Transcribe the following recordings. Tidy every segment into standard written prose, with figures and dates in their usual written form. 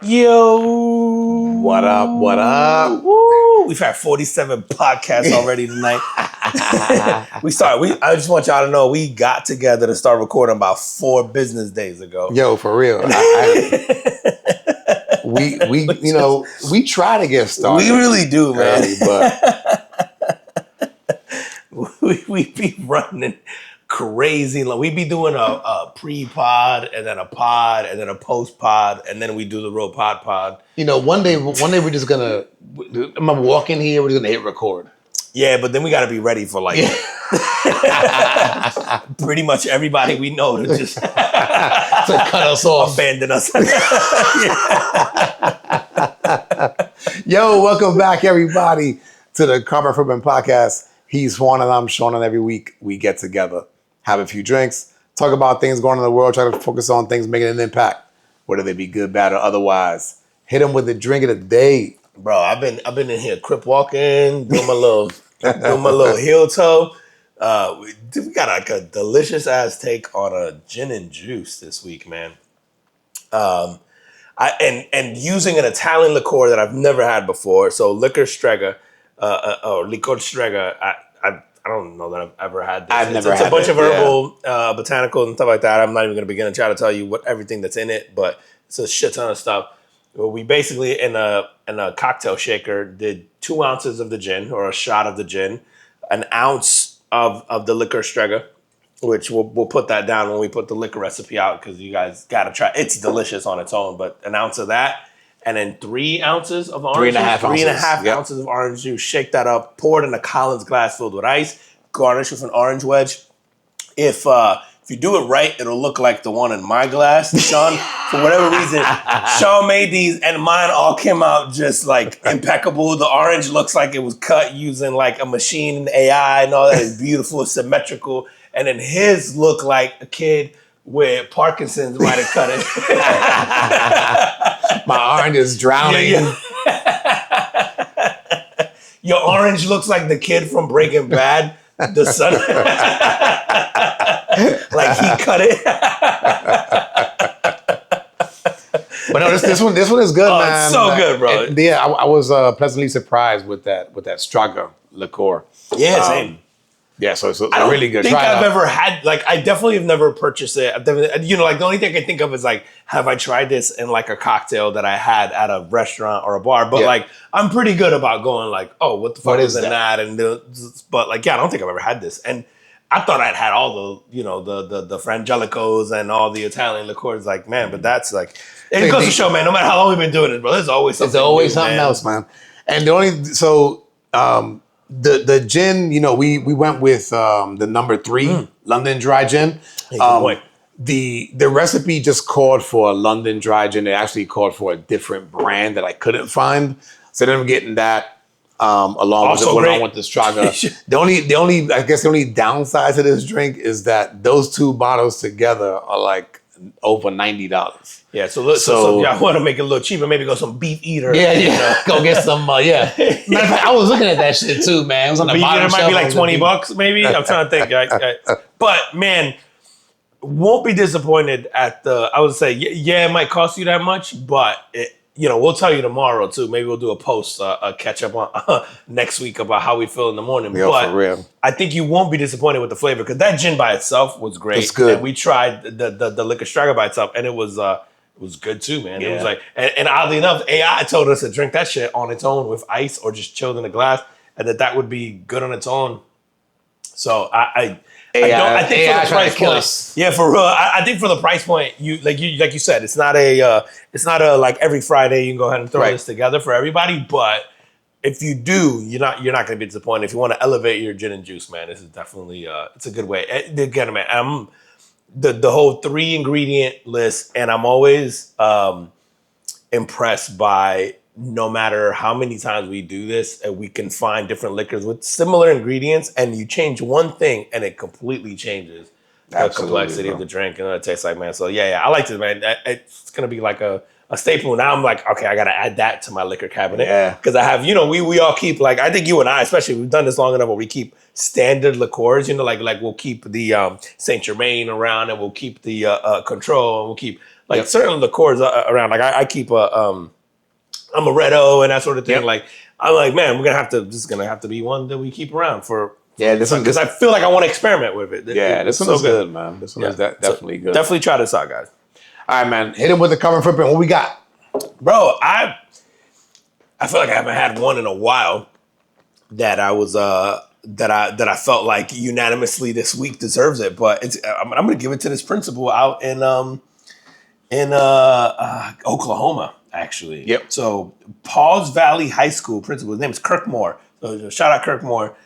Yo. What up? What up? Woo. We've had 47 podcasts already tonight. I just want y'all to know we got together to start recording about 4 business days ago. Yo, for real. We try to get started. We really do, man. Early, but we be running crazy. We be doing a pre-pod and then a pod and then a post-pod and then we do the real pod. You know, one day we're just gonna. I'm gonna walk in here. We're just gonna hit record. Yeah, but then we got to be ready for pretty much everybody we know to just to cut us off, abandon us. Yo, welcome back, everybody, to the Karma Footman Podcast. He's Juan and I'm Sean, and every week we get together, have a few drinks, talk about things going on in the world, try to focus on things making an impact, whether they be good, bad, or otherwise. Hit them with the drink of the day. Bro, I've been in here crip walking, doing my little heel toe. We got like a delicious ass take on a gin and juice this week, man. And using an Italian liqueur that I've never had before. So licor strega, or licor strega. I don't know that I've ever had this. It's a bunch of herbal, botanicals and stuff like that. I'm not even going to begin to try to tell you what everything that's in it, but it's a shit ton of stuff. Well, we basically in a cocktail shaker did 2 ounces of the gin or a shot of the gin, an ounce of the licor strega, which we'll put that down when we put the liquor recipe out because you guys gotta try. It's delicious on its own, but an ounce of that, and then 3 ounces of orange juice, 3.5 ounces of orange juice. Shake that up, pour it in a Collins glass filled with ice, garnish with an orange wedge. If you do it right, it'll look like the one in my glass. Sean, for whatever reason, Sean made these and mine all came out just like impeccable. The orange looks like it was cut using like a machine and AI and all that is beautiful, symmetrical. And then his looked like a kid with Parkinson's might have cut it. My orange is drowning. Yeah. Your orange looks like the kid from Breaking Bad. The son, like he cut it. But no, this one is good, man. It's so good, bro. I was pleasantly surprised with that Straga liqueur. Yeah, same. Yeah, so it's I don't really good. think I've ever had, like, I definitely have never purchased it. I've definitely, like the only thing I can think of is like, have I tried this in like a cocktail that I had at a restaurant or a bar? But like, I'm pretty good about going like, oh, what the fuck is in that? And but like, yeah, I don't think I've ever had this. And I thought I'd had all the, the Frangelicos and all the Italian liqueurs. Like, man, but that's like, it goes to show, man, no matter how long we've been doing it, bro, there's always something. There's always something else, man. And the gin, we went with the number 3 London Dry Gin. The recipe just called for a London Dry Gin. It actually called for a different brand that I couldn't find. So then I'm getting that along with the Straga. The only downside to this drink is that those 2 bottles together are like over $90. Yeah, so y'all want to make it a little cheaper, maybe go some Beef Eater. Yeah. Go get some, Matter of fact, I was looking at that shit too, man. It was on the bottom shelf. It might be like $20 maybe. I'm trying to think. But man, won't be disappointed at I would say, it might cost you that much, but we'll tell you tomorrow too. Maybe we'll do a post, a catch up on next week about how we feel in the morning. Yo, but for real. I think you won't be disappointed with the flavor because that gin by itself was great. It's good. And we tried the liquor Straga by itself, and it was good too, man. Yeah. It was like, and oddly enough, AI told us to drink that shit on its own with ice or just chilled in a glass, and that would be good on its own. So I think for the price point, yeah, for real. I think for the price point, like you said, it's not a like every Friday you can go ahead and throw this together for everybody. But if you do, you're not going to be disappointed. If you want to elevate your gin and juice, man, this is definitely it's a good way. Again, man, I'm the whole 3 ingredient list, and I'm always impressed by. No matter how many times we do this, and we can find different liquors with similar ingredients, and you change one thing, and it completely changes the complexity of the drink and what it tastes like, man. So yeah, I like this, man. It's gonna be like a staple. Now I'm like, okay, I gotta add that to my liquor cabinet. Yeah, because I have, we all keep like I think you and I especially we've done this long enough where we keep standard liqueurs. Like we'll keep the Saint Germain around, and we'll keep the Control, and we'll keep Like certain liqueurs around. Like I keep I'm a Red O and that sort of thing. Like I'm like, man, this is gonna have to be one that we keep around for. This one, because I feel like I want to experiment with it. This one is good, man. This one is definitely good. Definitely try this out, guys. All right, man. Hit him with the carbon footprint. What we got, bro? I feel like I haven't had one in a while that I was that I felt like unanimously this week deserves it. But I'm gonna give it to this principal out in Oklahoma, actually. Yep. So Paws Valley High School principal, his name is Kirk Moore. So shout out Kirk Moore.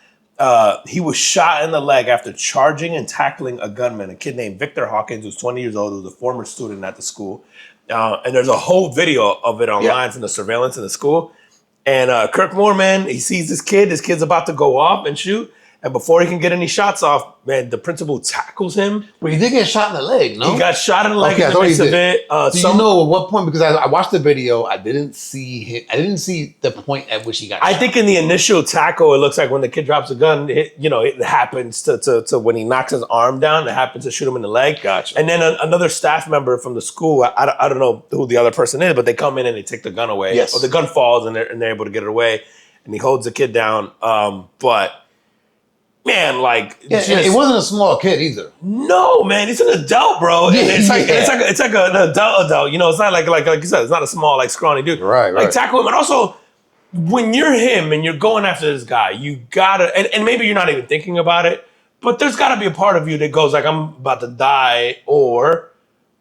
He was shot in the leg after charging and tackling a gunman, a kid named Victor Hawkins, who's 20 years old, who was a former student at the school. And there's a whole video of it online from the surveillance in the school. And Kirk Moore, man, he sees this kid. This kid's about to go off and shoot. And before he can get any shots off, man, the principal tackles him. But he did get shot in the leg, no? He got shot in the leg in the midst of it. Do you know at what point? Because I watched the video, I didn't see the point at which he got shot. I think in the initial tackle, it looks like when the kid drops a gun, it happens to when he knocks his arm down, it happens to shoot him in the leg. Gotcha. And then another staff member from the school, I don't know who the other person is, but they come in and they take the gun away. Yes. Or the gun falls and they're able to get it away. And he holds the kid down. But... man, like it wasn't a small kid either. No, man, he's an adult, bro. And it's like an adult. You know, it's not like you said, it's not a small like scrawny dude. Right. Like tackle him, and also when you're him and you're going after this guy, you gotta and maybe you're not even thinking about it, but there's gotta be a part of you that goes like, I'm about to die, or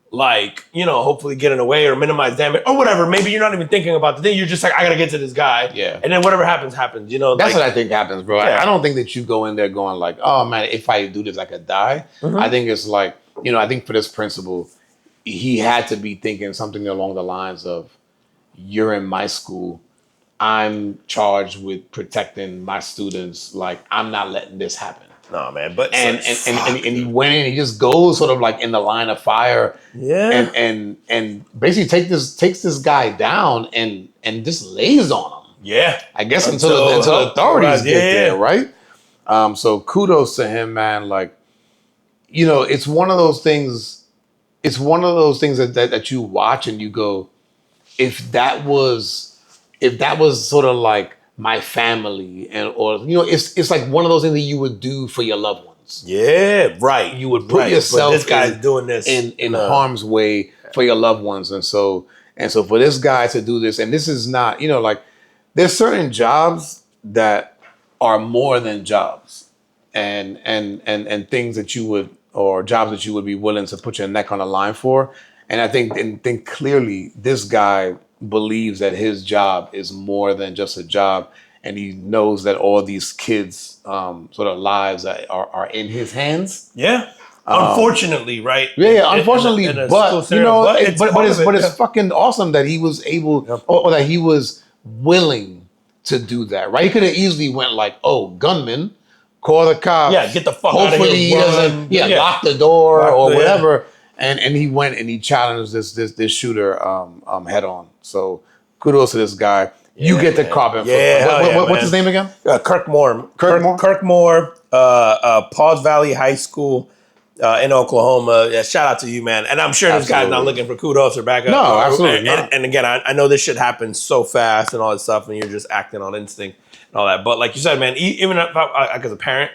like, hopefully getting away or minimize damage or whatever. Maybe you're not even thinking about the thing. You're just like, I gotta get to this guy. Yeah. And then whatever happens, happens. That's what I think happens, bro. Yeah. I don't think that you go in there going like, oh man, if I do this, I could die. Mm-hmm. I think it's like, I think for this principal, he had to be thinking something along the lines of, you're in my school. I'm charged with protecting my students. Like, I'm not letting this happen. No, man, but and he went in. He just goes sort of like in the line of fire, and basically takes this guy down and just lays on him. Yeah, I guess until the authorities get there, right? So kudos to him, man. Like, it's one of those things. It's one of those things that you watch and you go, if that was sort of like my family, it's like one of those things that you would do for your loved ones. Yeah, right. You would put yourself this guy's doing this in harm's way for your loved ones, and so for this guy to do this, and this is not, like there's certain jobs that are more than jobs, and things that you would, or jobs that you would be willing to put your neck on the line for, and I think clearly this guy believes that his job is more than just a job, and he knows that all these kids' sort of lives are in his hands. Yeah, unfortunately, right? Yeah, unfortunately, but it's fucking awesome that he was able, or that he was willing to do that. Right? He could have easily went like, "Oh, gunman, call the cops. Yeah, get the fuck out of here. Hopefully he doesn't. Lock the door or whatever." And he went and he challenged this shooter head on. So kudos to this guy. You get the carbon. What's his name again? Kirk Moore. Kirk Moore. Paws Valley High School in Oklahoma. Yeah, shout out to you, man. And I'm sure this guy's not looking for kudos or backup. No, absolutely not. And again, I know this shit happens so fast and all this stuff, and you're just acting on instinct and all that. But like you said, man, even if as a parent,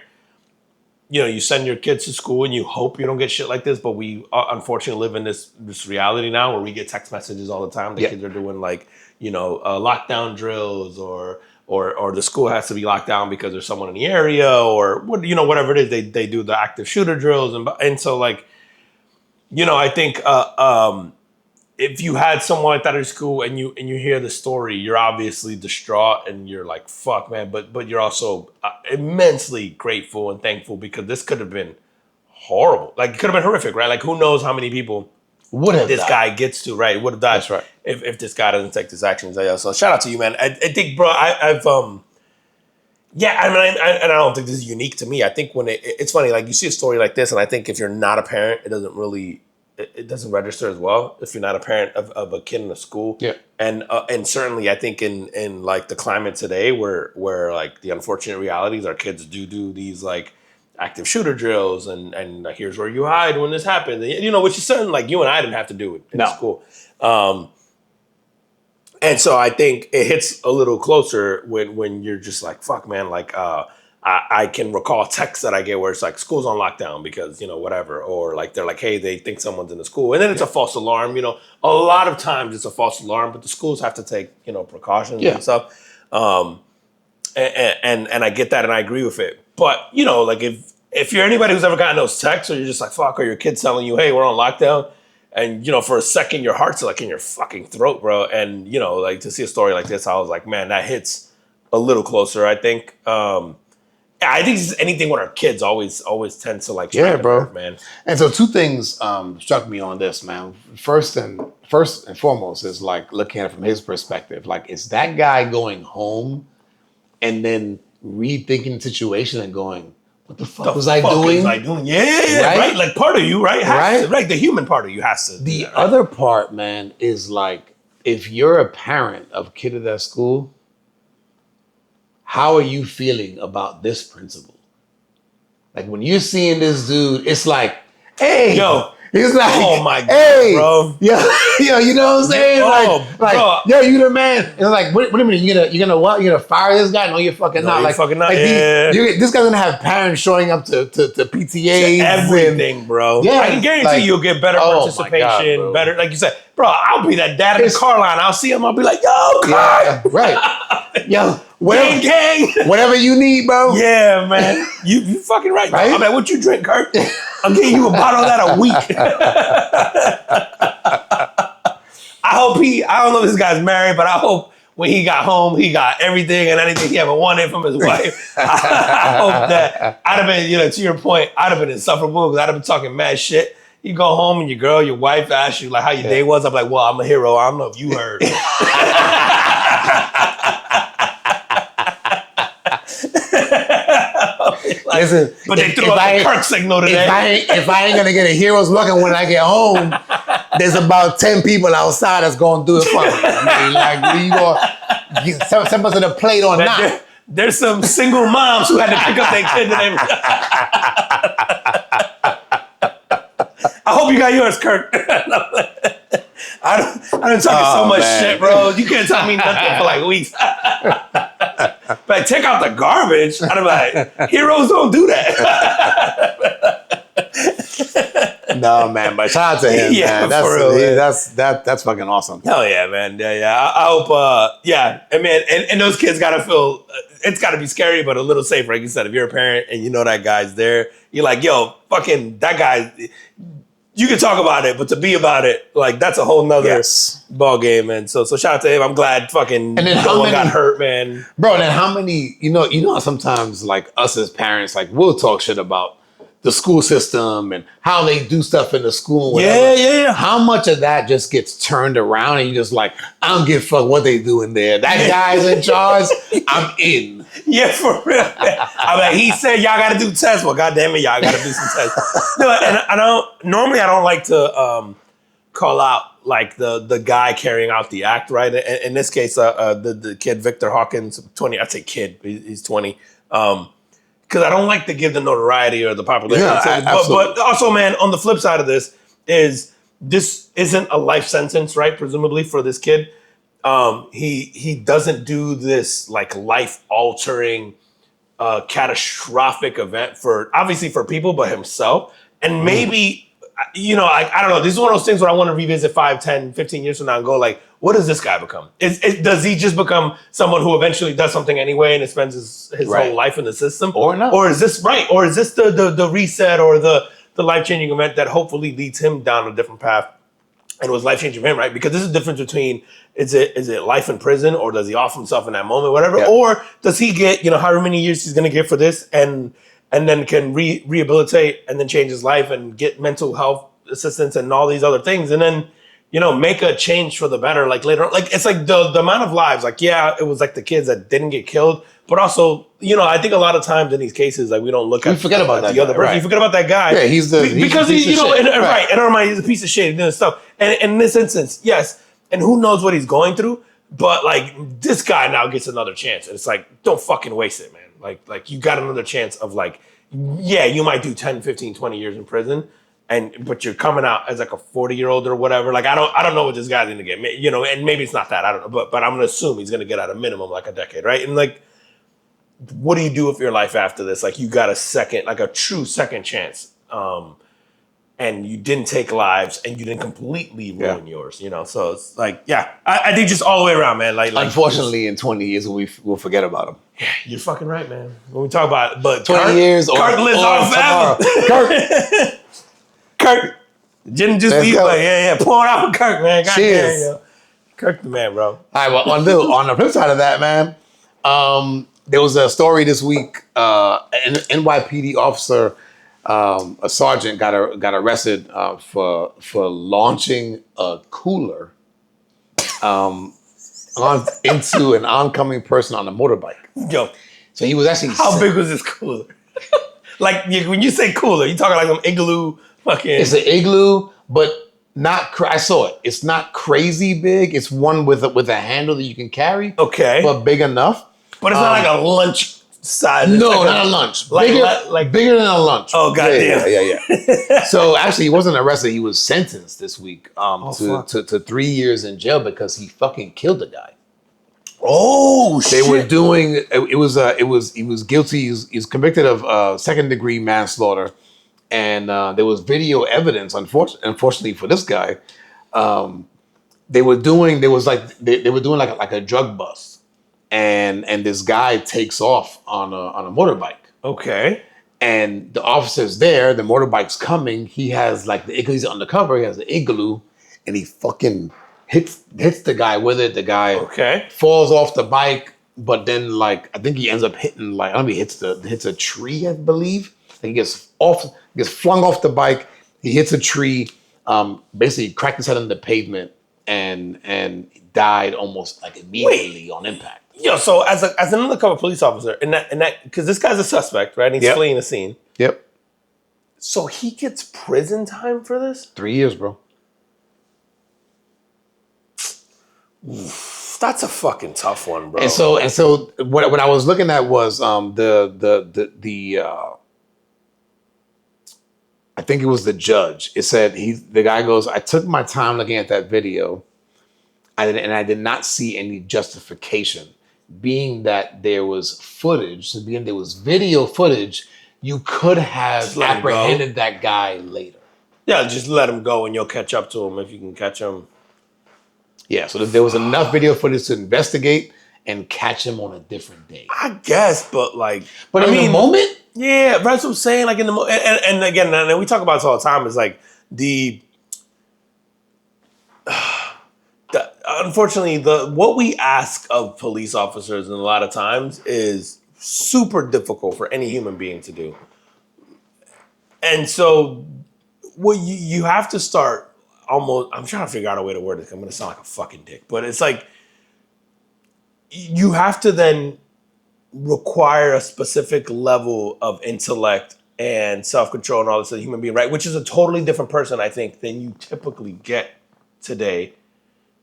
you send your kids to school and you hope you don't get shit like this, but we unfortunately live in this reality now where we get text messages all the time. The kids are doing like, lockdown drills or the school has to be locked down because there's someone in the area or whatever it is. They do the active shooter drills. And so like, I think if you had someone like that at school and you hear the story, you're obviously distraught and you're like, fuck, man. But you're also immensely grateful and thankful because this could have been horrible. Like, it could have been horrific, right? Like, who knows how many people would have this guy gets to, right? Would have died. That's right. If this guy doesn't take this action. So shout out to you, man. I think, bro, I don't think this is unique to me. I think when it's funny, like you see a story like this, and I think if you're not a parent, it doesn't register as well if you're not a parent of a kid in a school. Yeah. And certainly I think in like the climate today where like the unfortunate realities, our kids do these like active shooter drills and like, here's where you hide when this happens. And, you know, which is something like you and I didn't have to do in school. And so I think it hits a little closer when you're just like, fuck, man, like, I can recall texts that I get where it's like, school's on lockdown because, you know, whatever. Or like, they're like, hey, they think someone's in the school. And then it's a false alarm. You know, a lot of times it's a false alarm, but the schools have to take, you know, precautions and stuff. And I get that and I agree with it. But, you know, like if you're anybody who's ever gotten those texts or you're just like, fuck, or your kid's telling you, hey, we're on lockdown. And, you know, for a second, your heart's like in your fucking throat, bro. And, you know, like to see a story like this, I was like, man, that hits a little closer, I think. I think just anything with our kids always tends to like, bro, man. And so two things struck me on this, man. First and foremost is like looking at it from his perspective. Like, is that guy going home and then rethinking the situation and going, what the fuck was I doing? Yeah, right? Like part of you, right? Right. The human part of you has to. The other part, man, is like, if you're a parent of a kid at that school, how are you feeling about this principal? Like when you're seeing this dude, it's like, hey, yo, he's like, oh my god, hey, bro, yo, you know what I'm saying? Like, yo, you the man. And like, wait a minute, you're gonna what? You're gonna fire this guy? No, you're fucking not. Like, fucking not. Like this guy's gonna have parents showing up to PTAs, everything, bro. Yeah, I can guarantee you'll get better participation, God, better. Like you said, bro, I'll be that dad in the car line. I'll see him. I'll be like, yo, right, yo. Gang. Whatever you need, bro. Yeah, man. You fucking right. I mean, what you drink, Kurt? I'm getting you a bottle of that a week. I don't know if this guy's married, but I hope when he got home, he got everything and anything he ever wanted from his wife. I hope that I'd have been, you know, to your point, I'd have been insufferable because I'd have been talking mad shit. You go home and your wife asks you like how your day was. I'm like, well, I'm a hero. I don't know if you heard. Like, listen, but they threw out the Kirk signal today. If I ain't gonna get a hero's welcome when I get home, there's about 10 people outside that's gonna do it for me. I mean, like, we gonna send us to the plate or not? There's some single moms who had to pick up their kid today. I hope you got yours, Kirk. I done talking so much shit, bro. You can't tell me nothing for like weeks. But take out the garbage. I'm like, heroes don't do that. No, man, but shout out to him, man. That's fucking awesome. Hell yeah, man. Yeah. I hope, and man, and those kids gotta feel, it's gotta be scary, but a little safe. Like you said, if you're a parent and you know that guy's there, you're like, yo, fucking that guy. You can talk about it, but to be about it, like that's a whole nother ball game, man. So shout out to him. I'm glad fucking no one got hurt, man. Bro, and then how many, you know, sometimes like us as parents, like we'll talk shit about the school system and how they do stuff in the school. And whatever. Yeah. How much of that just gets turned around and you just like, I don't give a fuck what they do in there. That guy's in charge. I'm in. Yeah, for real. I mean, he said y'all got to do tests. Well, goddamn it, y'all got to do some tests. No, and I don't like to call out like the guy carrying out the act, right? In this case, the kid Victor Hawkins, 20. I'd say kid. He's 20. Because I don't like to give the notoriety or the popularity. Yeah, but also, man, on the flip side of this isn't a life sentence, right? Presumably for this kid. He doesn't do this like life altering, catastrophic event obviously for people, but himself. And maybe, you know, I don't know. This is one of those things where I want to revisit 5, 10, 15 years from now and go like, what does this guy become? Does he just become someone who eventually does something anyway and spends his whole life in the system? Or not? Or is this right? Or is this the reset or the life-changing event that hopefully leads him down a different path and was life-changing for him, right? Because this is the difference between is it life in prison or does he off himself in that moment, whatever? Yeah. Or does he get, you know, however many years he's going to get for this and then can rehabilitate and then change his life and get mental health assistance and all these other things and then, you know, make a change for the better, like later on. Like, it's like the amount of lives, like, yeah, it was like the kids that didn't get killed, but also, you know, I think a lot of times in these cases, like, we don't look at forget about that the other person. Right. You forget about that guy. Yeah, because he's you know, right. In our mind, he's a piece of shit and stuff. And in this instance, yes, and who knows what he's going through, but, like, this guy now gets another chance. And it's like, don't fucking waste it, man. Like you got another chance of like, yeah, you might do 10, 15, 20 years in prison, but you're coming out as like a 40-year-old or whatever. Like I don't know what this guy's gonna get, you know, and maybe it's not that, I don't know, but I'm gonna assume he's gonna get out a minimum like a decade, right? And like, what do you do with your life after this? Like you got a true second chance. And you didn't take lives, and you didn't completely ruin yours, you know. So it's like, I think just all the way around, man. Like unfortunately, in 20 years, we'll forget about him. Yeah, you're fucking right, man. When we talk about it, but 20 years, Kirk lives on forever. Kirk didn't just be like, pour it out for Kirk, man. God Cheers. damn, yo. Kirk the man, bro. All right, well, on the flip side of that, man, there was a story this week. An NYPD officer. A sergeant got arrested for launching a cooler into an oncoming person on a motorbike. Yo, so he was actually how big was this cooler? Like when you say cooler, you talking like some Igloo fucking? It's an Igloo, but not. I saw it. It's not crazy big. It's one with a handle that you can carry. Okay, but big enough. But it's not like a lunch size. No, like not a lunch. Bigger than a lunch. Oh, goddamn. Yeah. So actually, he wasn't arrested. He was sentenced this week to 3 years in jail because he fucking killed a guy. Oh, shit. They were doing. He was guilty. He was convicted of second-degree manslaughter, and there was video evidence. Unfortunately for this guy, they were doing like a drug bust. And this guy takes off on a motorbike. Okay. And the officer's there, the motorbike's coming. He has like he's undercover, he has the Igloo, and he fucking hits the guy with it. The guy falls off the bike, but then like I think he ends up hitting like he hits a tree, I believe. He gets flung off the bike, he hits a tree, basically cracked his head on the pavement and died almost like immediately on impact. Yo, so as an undercover police officer, and that because this guy's a suspect, right? And he's fleeing the scene. Yep. So he gets prison time for this? 3 years, bro. Oof, that's a fucking tough one, bro. And so what I was looking at was the I think it was the judge. It said the guy goes, I took my time looking at that video, and I did not see any justification. Being that there was video footage, you could have apprehended that guy later. Yeah, just let him go and you'll catch up to him if you can catch him. Yeah, so there was enough video footage to investigate and catch him on a different day. I guess, but like... But in the moment? Yeah, that's what I'm saying. Like in the moment. And again, and we talk about this all the time, is like unfortunately, what we ask of police officers and a lot of times is super difficult for any human being to do. And so what you have to start almost, I'm trying to figure out a way to word it. I'm going to sound like a fucking dick, but it's like you have to then require a specific level of intellect and self-control and all this as a human being, right? Which is a totally different person, I think, than you typically get today.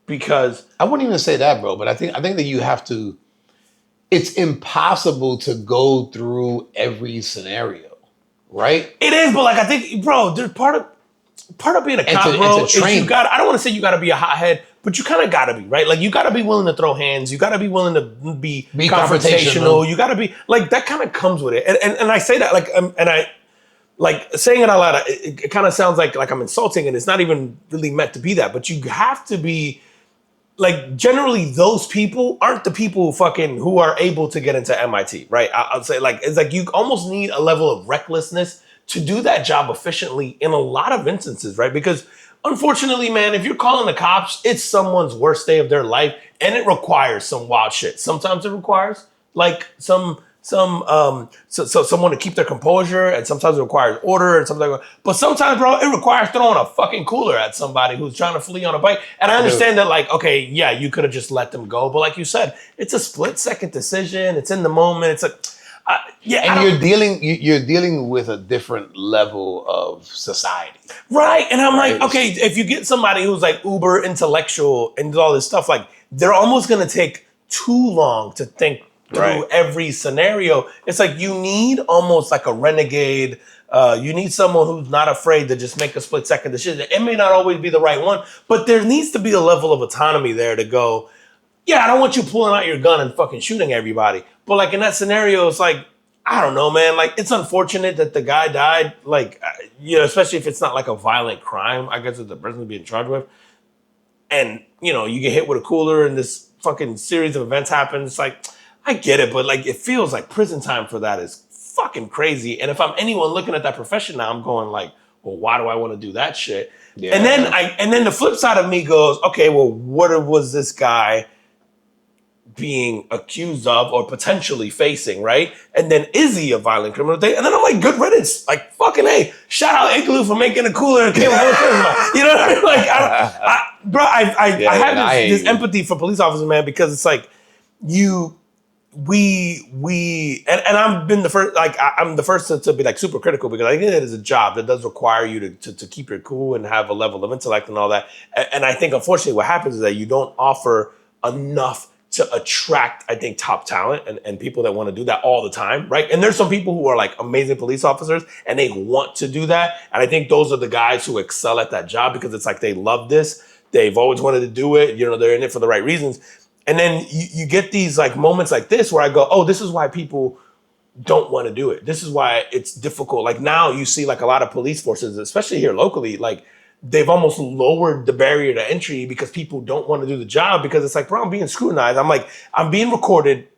Because I wouldn't even say that, bro, but I think that you have to, it's impossible to go through every scenario, right? It is, but like I think, bro, there's part of being a cop, bro, is you got, I don't want to say you got to be a hothead, but you kind of got to be, right? Like you got to be willing to throw hands. You got to be willing to be confrontational. You got to be, like, that kind of comes with it. And I say that, like, and I, like, saying it out loud, it kind of sounds like I'm insulting, and it's not even really meant to be that, but you have to be, like, generally those people aren't the people who are able to get into MIT, right? I'll say, like, it's like you almost need a level of recklessness to do that job efficiently in a lot of instances, right? Because unfortunately, man, if you're calling the cops, it's someone's worst day of their life, and it requires some wild shit. Sometimes it requires like someone to keep their composure, and sometimes it requires order, and sometimes, but sometimes, bro, it requires throwing a fucking cooler at somebody who's trying to flee on a bike. And I understand that, like, okay, yeah, you could have just let them go, but like you said, it's a split-second decision. It's in the moment. It's like, and you're dealing with a different level of society, right? And I'm like, okay, if you get somebody who's like uber intellectual and all this stuff, like they're almost gonna take too long to think through every scenario. It's like you need almost like a renegade. You need someone who's not afraid to just make a split second decision. It may not always be the right one, but there needs to be a level of autonomy there to go, yeah, I don't want you pulling out your gun and fucking shooting everybody. But like in that scenario, it's like, I don't know, man. Like, it's unfortunate that the guy died. Like, especially if it's not like a violent crime, I guess that the person's being charged with. And, you get hit with a cooler and this fucking series of events happen. It's like, I get it, but like, it feels like prison time for that is fucking crazy. And if I'm anyone looking at that profession now, I'm going like, well, why do I want to do that shit? Yeah. And then the flip side of me goes, okay, well, what was this guy being accused of or potentially facing, right? And then is he a violent criminal? And then I'm like, good riddance. Like, fucking A. Shout out Igloo for making a cooler and came with charisma. You know what I mean? Like, I have this empathy for police officers, man, because it's like and I've been the first, like, I'm the first to be like super critical because I think it is a job that does require you to keep your cool and have a level of intellect and all that. And I think, unfortunately, what happens is that you don't offer enough to attract, I think, top talent and people that want to do that all the time, right? And there's some people who are like amazing police officers and they want to do that. And I think those are the guys who excel at that job because it's like they love this. They've always wanted to do it. They're in it for the right reasons. And then you get these like moments like this where I go, oh, this is why people don't want to do it. This is why it's difficult. Like now you see like a lot of police forces, especially here locally, like they've almost lowered the barrier to entry because people don't want to do the job because it's like, bro, I'm being scrutinized. I'm like, I'm being recorded,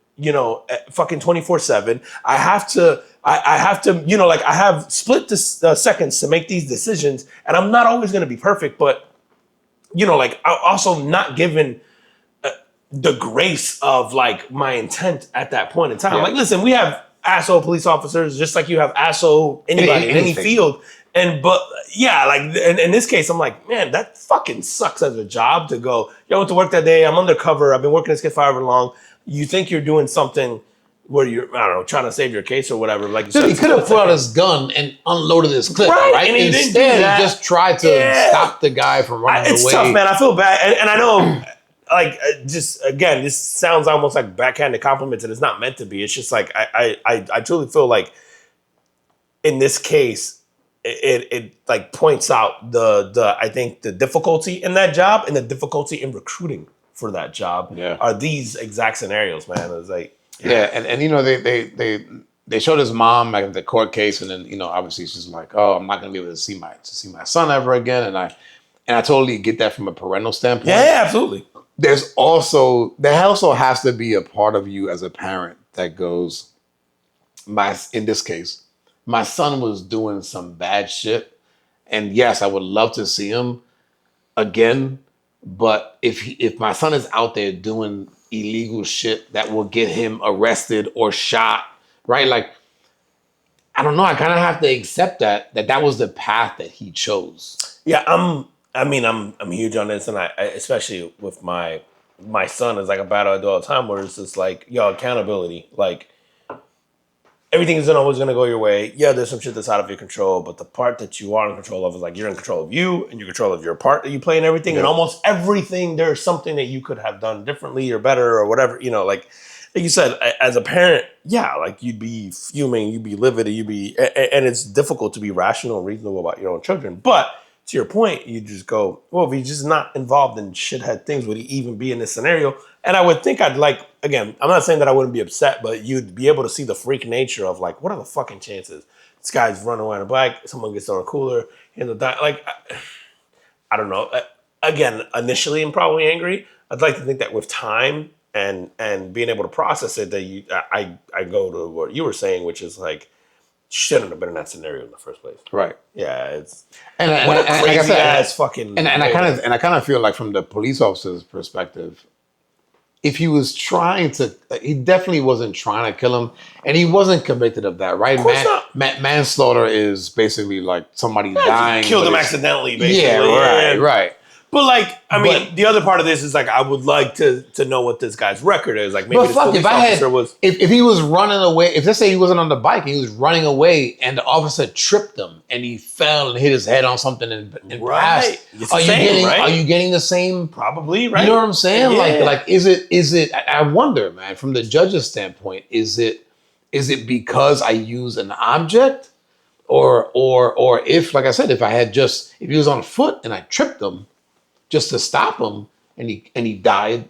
fucking 24/7. I have to, like I have split seconds to make these decisions and I'm not always going to be perfect, but like I'm also not given the grace of like my intent at that point in time. Yeah. Like, listen, we have asshole police officers just like you have asshole anybody in any field. But in this case, I'm like, man, that fucking sucks as a job to go, I went to work that day. I'm undercover. I've been working this kid for however long. You think you're doing something where you're, I don't know, trying to save your case or whatever. Like you said, he could have pulled out his gun and unloaded his clip, right? And Instead, he just tried to stop the guy from running away. It's tough, man. I feel bad. And I know, like, just, again, this sounds almost like backhanded compliments and it's not meant to be. It's just like, I truly feel like in this case, it like points out the I think the difficulty in that job and the difficulty in recruiting for that job are these exact scenarios, man. It's like and they showed his mom like the court case, and then obviously she's like, oh, I'm not gonna be able to see my son ever again, and I totally get that from a parental standpoint. Yeah, absolutely. There also has to be a part of you as a parent that goes, in this case, my son was doing some bad shit. And yes, I would love to see him again. But if my son is out there doing illegal shit that will get him arrested or shot, right? Like, I don't know. I kind of have to accept that was the path that he chose. Yeah, I'm huge on this. And I especially with my son is like a battle I do all the time where it's just like, accountability. Like, everything isn't always going to go your way. Yeah, there's some shit that's out of your control, but the part that you are in control of is like you're in control of you and you're in control of your part that you play in everything. And almost everything, there's something that you could have done differently or better or whatever. Like you said, as a parent, like you'd be fuming, you'd be livid, and it's difficult to be rational and reasonable about your own children. But to your point, you just go, well, if he's just not involved in shithead things, would he even be in this scenario? And I would think again, I'm not saying that I wouldn't be upset, but you'd be able to see the freak nature of like, what are the fucking chances? This guy's running around a bike, someone gets on a cooler, and like, I don't know. Again, initially I'm probably angry. I'd like to think that with time and being able to process it, that I go to what you were saying, which is like, shouldn't have been in that scenario in the first place. Right. Yeah, it's and crazy ass fucking. And I kind of feel like from the police officer's perspective, if he was trying to, he definitely wasn't trying to kill him, and he wasn't convicted of that, right? Of course not. Manslaughter is basically like somebody dying. Killed him accidentally, basically. Yeah, right. But like, I mean, the other part of this is like, I would like to know what this guy's record is. Like, maybe but fuck, if he was running away, if let's say he wasn't on the bike and he was running away and the officer tripped him and he fell and hit his head on something and passed, are you getting the same? Probably, right? You know what I'm saying? Yeah. Like, is it? I wonder, man, from the judge's standpoint, is it because I use an object, or if, like I said, if he was on foot and I tripped him just to stop him, and he died,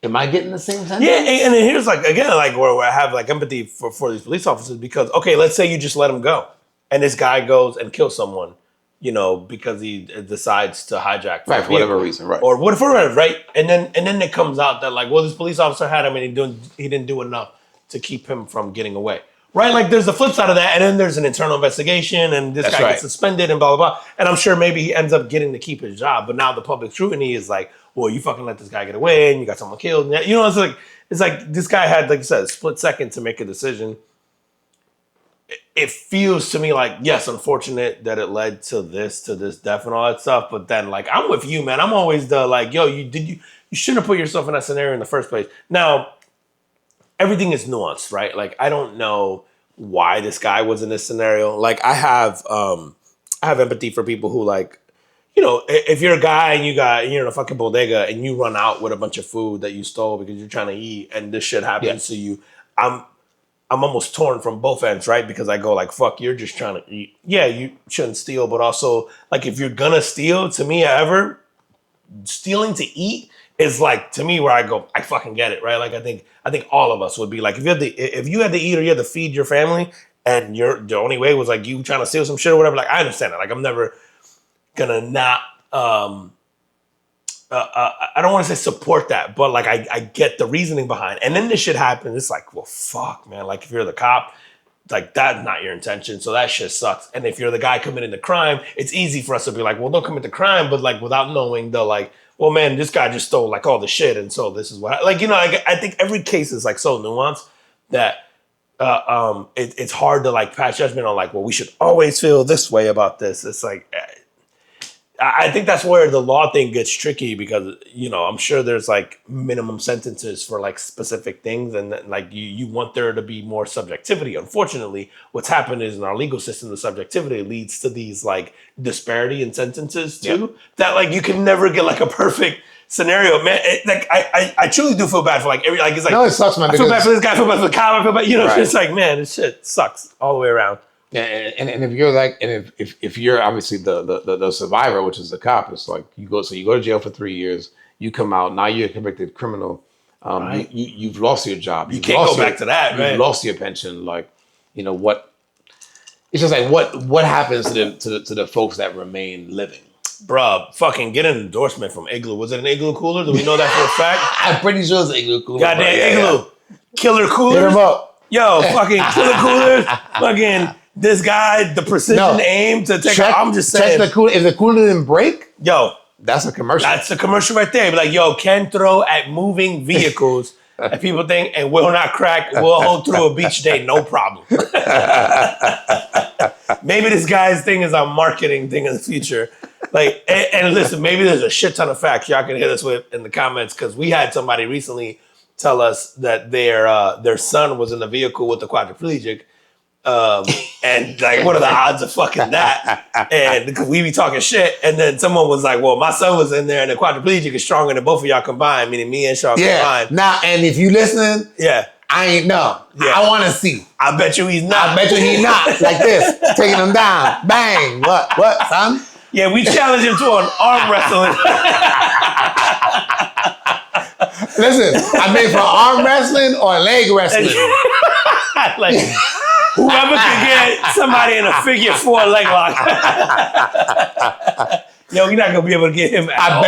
am I getting the same sentence? Yeah, and then here's like, again, like where I have like empathy for these police officers, because, okay, let's say you just let him go and this guy goes and kills someone, you know, because he decides to hijack. Right, for whatever reason, right. Or whatever, right? And then it comes out that like, well, this police officer had him and he didn't do enough to keep him from getting away. Right, like there's the flip side of that, and then there's an internal investigation, and this guy gets suspended, and blah blah blah. And I'm sure maybe he ends up getting to keep his job, but now the public scrutiny is like, well, you fucking let this guy get away, and you got someone killed. And you know, it's like this guy had, like you said, a split second to make a decision. It feels to me like, yes, unfortunate that it led to this death and all that stuff. But then, like, I'm with you, man. I'm always the like, yo, you shouldn't have put yourself in that scenario in the first place. Now, everything is nuanced, right? Like, I don't know why this guy was in this scenario. Like, I have empathy for people who, like, you know, if you're a guy and you're in a fucking bodega and you run out with a bunch of food that you stole because you're trying to eat, and this shit happens to you, I'm almost torn from both ends, right? Because I go like, fuck, you're just trying to eat. Yeah, you shouldn't steal, but also, like, if you're gonna steal, to me, stealing to eat is like, to me, where I go, I fucking get it, right? Like, I think all of us would be like, if you had to eat or you had to feed your family, and the only way was like you trying to steal some shit or whatever, like, I understand that. Like, I'm never gonna not I don't want to say support that, but like I get the reasoning behind. And then this shit happens. It's like, well, fuck, man. Like, if you're the cop, like, that's not your intention, so that shit sucks. And if you're the guy committing the crime, it's easy for us to be like, well, don't commit the crime, but like without knowing the like, well, man, this guy just stole like all the shit, and so this is what like, you know, I think every case is like so nuanced that it's hard to like pass judgment on like, well, we should always feel this way about this. It's like, I think that's where the law thing gets tricky, because, you know, I'm sure there's like minimum sentences for like specific things, and like you want there to be more subjectivity. Unfortunately, what's happened is in our legal system, the subjectivity leads to these like disparity in sentences too, that like you can never get like a perfect scenario, man. Like I truly do feel bad for like it's like, no, it sucks, man. I feel bad for this guy, I feel bad for the cop, I feel bad, you know, it's like, man, this shit sucks all the way around. Yeah, and if you're like, and if you're obviously the survivor, which is the cop, it's like you go to jail for 3 years, you come out, now you're a convicted criminal, right. You've lost your job, you can't go back to that, man. You've lost your pension, like, you know what? It's just like what happens to the folks that remain living? Bruh, fucking get an endorsement from Igloo. Was it an Igloo cooler? Do we know that for a fact? I'm pretty sure it's an Igloo cooler. Goddamn Igloo, killer coolers. Hit 'em up. Yo, fucking killer coolers, fucking. This guy, the precision aim to take. I'm just saying. Check the cooler. If the cooler didn't break, yo, that's a commercial. That's a commercial right there. Be like, yo, can throw at moving vehicles, and people think, and will not crack. Will hold through a beach day, no problem. Maybe this guy's thing is a marketing thing in the future. Like, and listen, maybe there's a shit ton of facts y'all can hit us with in the comments, because we had somebody recently tell us that their son was in the vehicle with a quadriplegic. And like, what are the odds of fucking that? And because we be talking shit, and then someone was like, well, my son was in there and the quadriplegic is stronger than both of y'all combined, meaning me and Sean combined. Now, and if you listening, I ain't know. Yeah. I want to see. I bet you he's not. I bet you he's not. Like this, taking him down. Bang. What, son? Yeah, we challenge him to an arm wrestling. Listen, I mean, for arm wrestling or leg wrestling. Like, whoever can get somebody in a figure 4 leg lock. Yo, you're not gonna be able to get him. I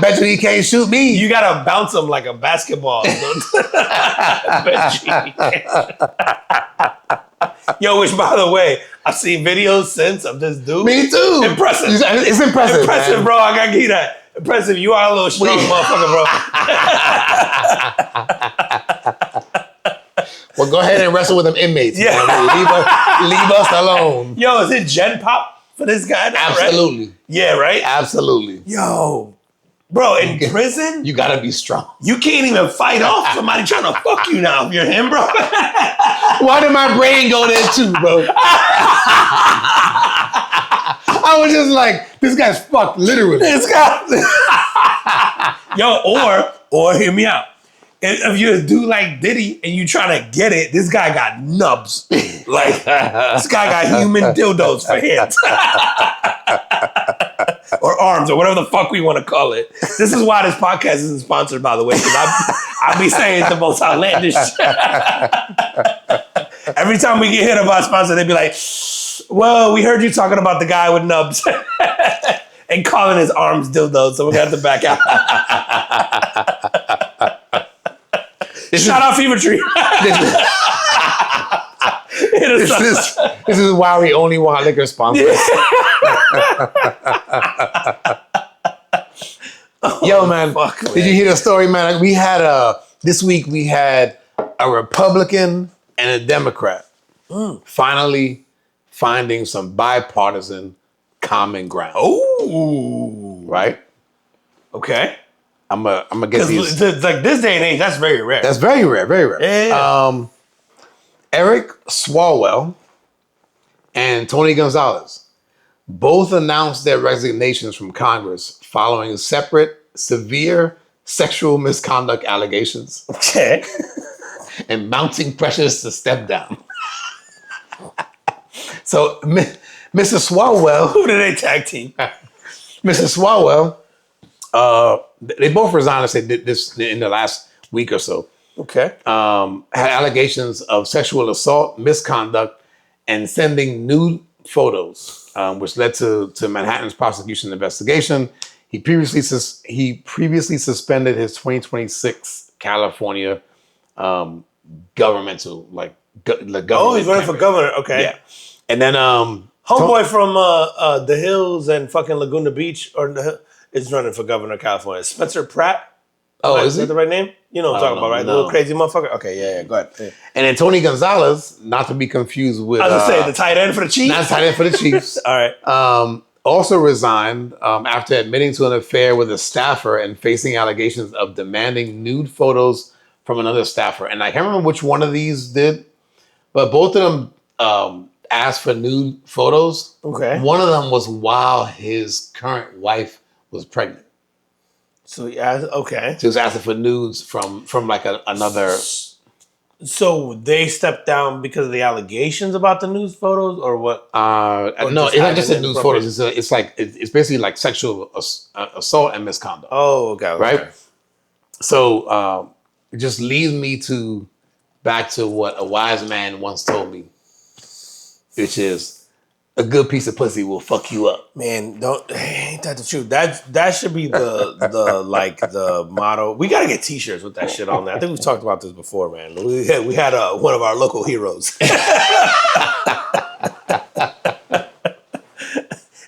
bet you he can't shoot me. You gotta bounce him like a basketball. I bet you. Yo, which, by the way, I've seen videos since of this dude. Me too. Impressive. It's impressive. Impressive, man. Bro. I gotta give you that. Impressive. You are a little strong motherfucker, bro. Well, go ahead and wrestle with them inmates. Yeah. Leave us alone. Yo, is it Gen Pop for this guy now, Absolutely. Right? Yeah, right? Absolutely. Yo, bro, in prison? You gotta be strong. You can't even fight off somebody trying to fuck you now if you're him, bro. Why did my brain go there too, bro? I was just like, this guy's fucked, literally. This guy. Yo, or hear me out. If you're a dude like Diddy and you trying to get it, this guy got nubs. Like, this guy got human dildos for hands. Or arms, or whatever the fuck we want to call it. This is why this podcast isn't sponsored, by the way, because I be saying the most outlandish shit. Every time we get hit about a sponsor, they be like, well, we heard you talking about the guy with nubs and calling his arms dildos, so we're going to have to back out. Shout out Fever Tree. This is why we only want liquor sponsors. Yo, man, did you hear the story, man? We had this week we had a Republican and a Democrat finally finding some bipartisan common ground. Oh, right. Okay. I'm gonna get these. Like this day and age, that's very rare. That's very rare, very rare. Yeah. Eric Swalwell and Tony Gonzalez both announced their resignations from Congress following separate severe sexual misconduct allegations. Okay. And mounting pressures to step down. So, Mr. Swalwell... Who did they tag team? Mr. Swalwell, they both resigned, I said, this in the last week or so. Okay. Had allegations of sexual assault, misconduct, and sending nude photos, which led to Manhattan's prosecution investigation. He previously suspended his 2026 California governmental, like the government. Oh, he's running for governor. Okay. Yeah. And then homeboy from the Hills and fucking Laguna Beach is running for governor of California. Spencer Pratt. Oh, is that the right name? You know what I'm talking about, right? The little crazy motherfucker? Okay, yeah, go ahead. Yeah. And then Tony Gonzalez, not to be confused with... I was going to say, the tight end for the Chiefs? Not tight end for the Chiefs. All right. Also resigned after admitting to an affair with a staffer and facing allegations of demanding nude photos from another staffer. And I can't remember which one of these did, but both of them asked for nude photos. Okay. One of them was while his current wife was pregnant. So okay. So he was asking for nudes from like another. So they stepped down because of the allegations about the nude photos, or what? No, it's not just the nude photos. It's basically like sexual assault and misconduct. Oh, okay. Right. So it just leads me back to what a wise man once told me, which is, a good piece of pussy will fuck you up. Man, ain't that the truth? That should be the motto. We gotta get T-shirts with that shit on there. I think we've talked about this before, man. We had one of our local heroes.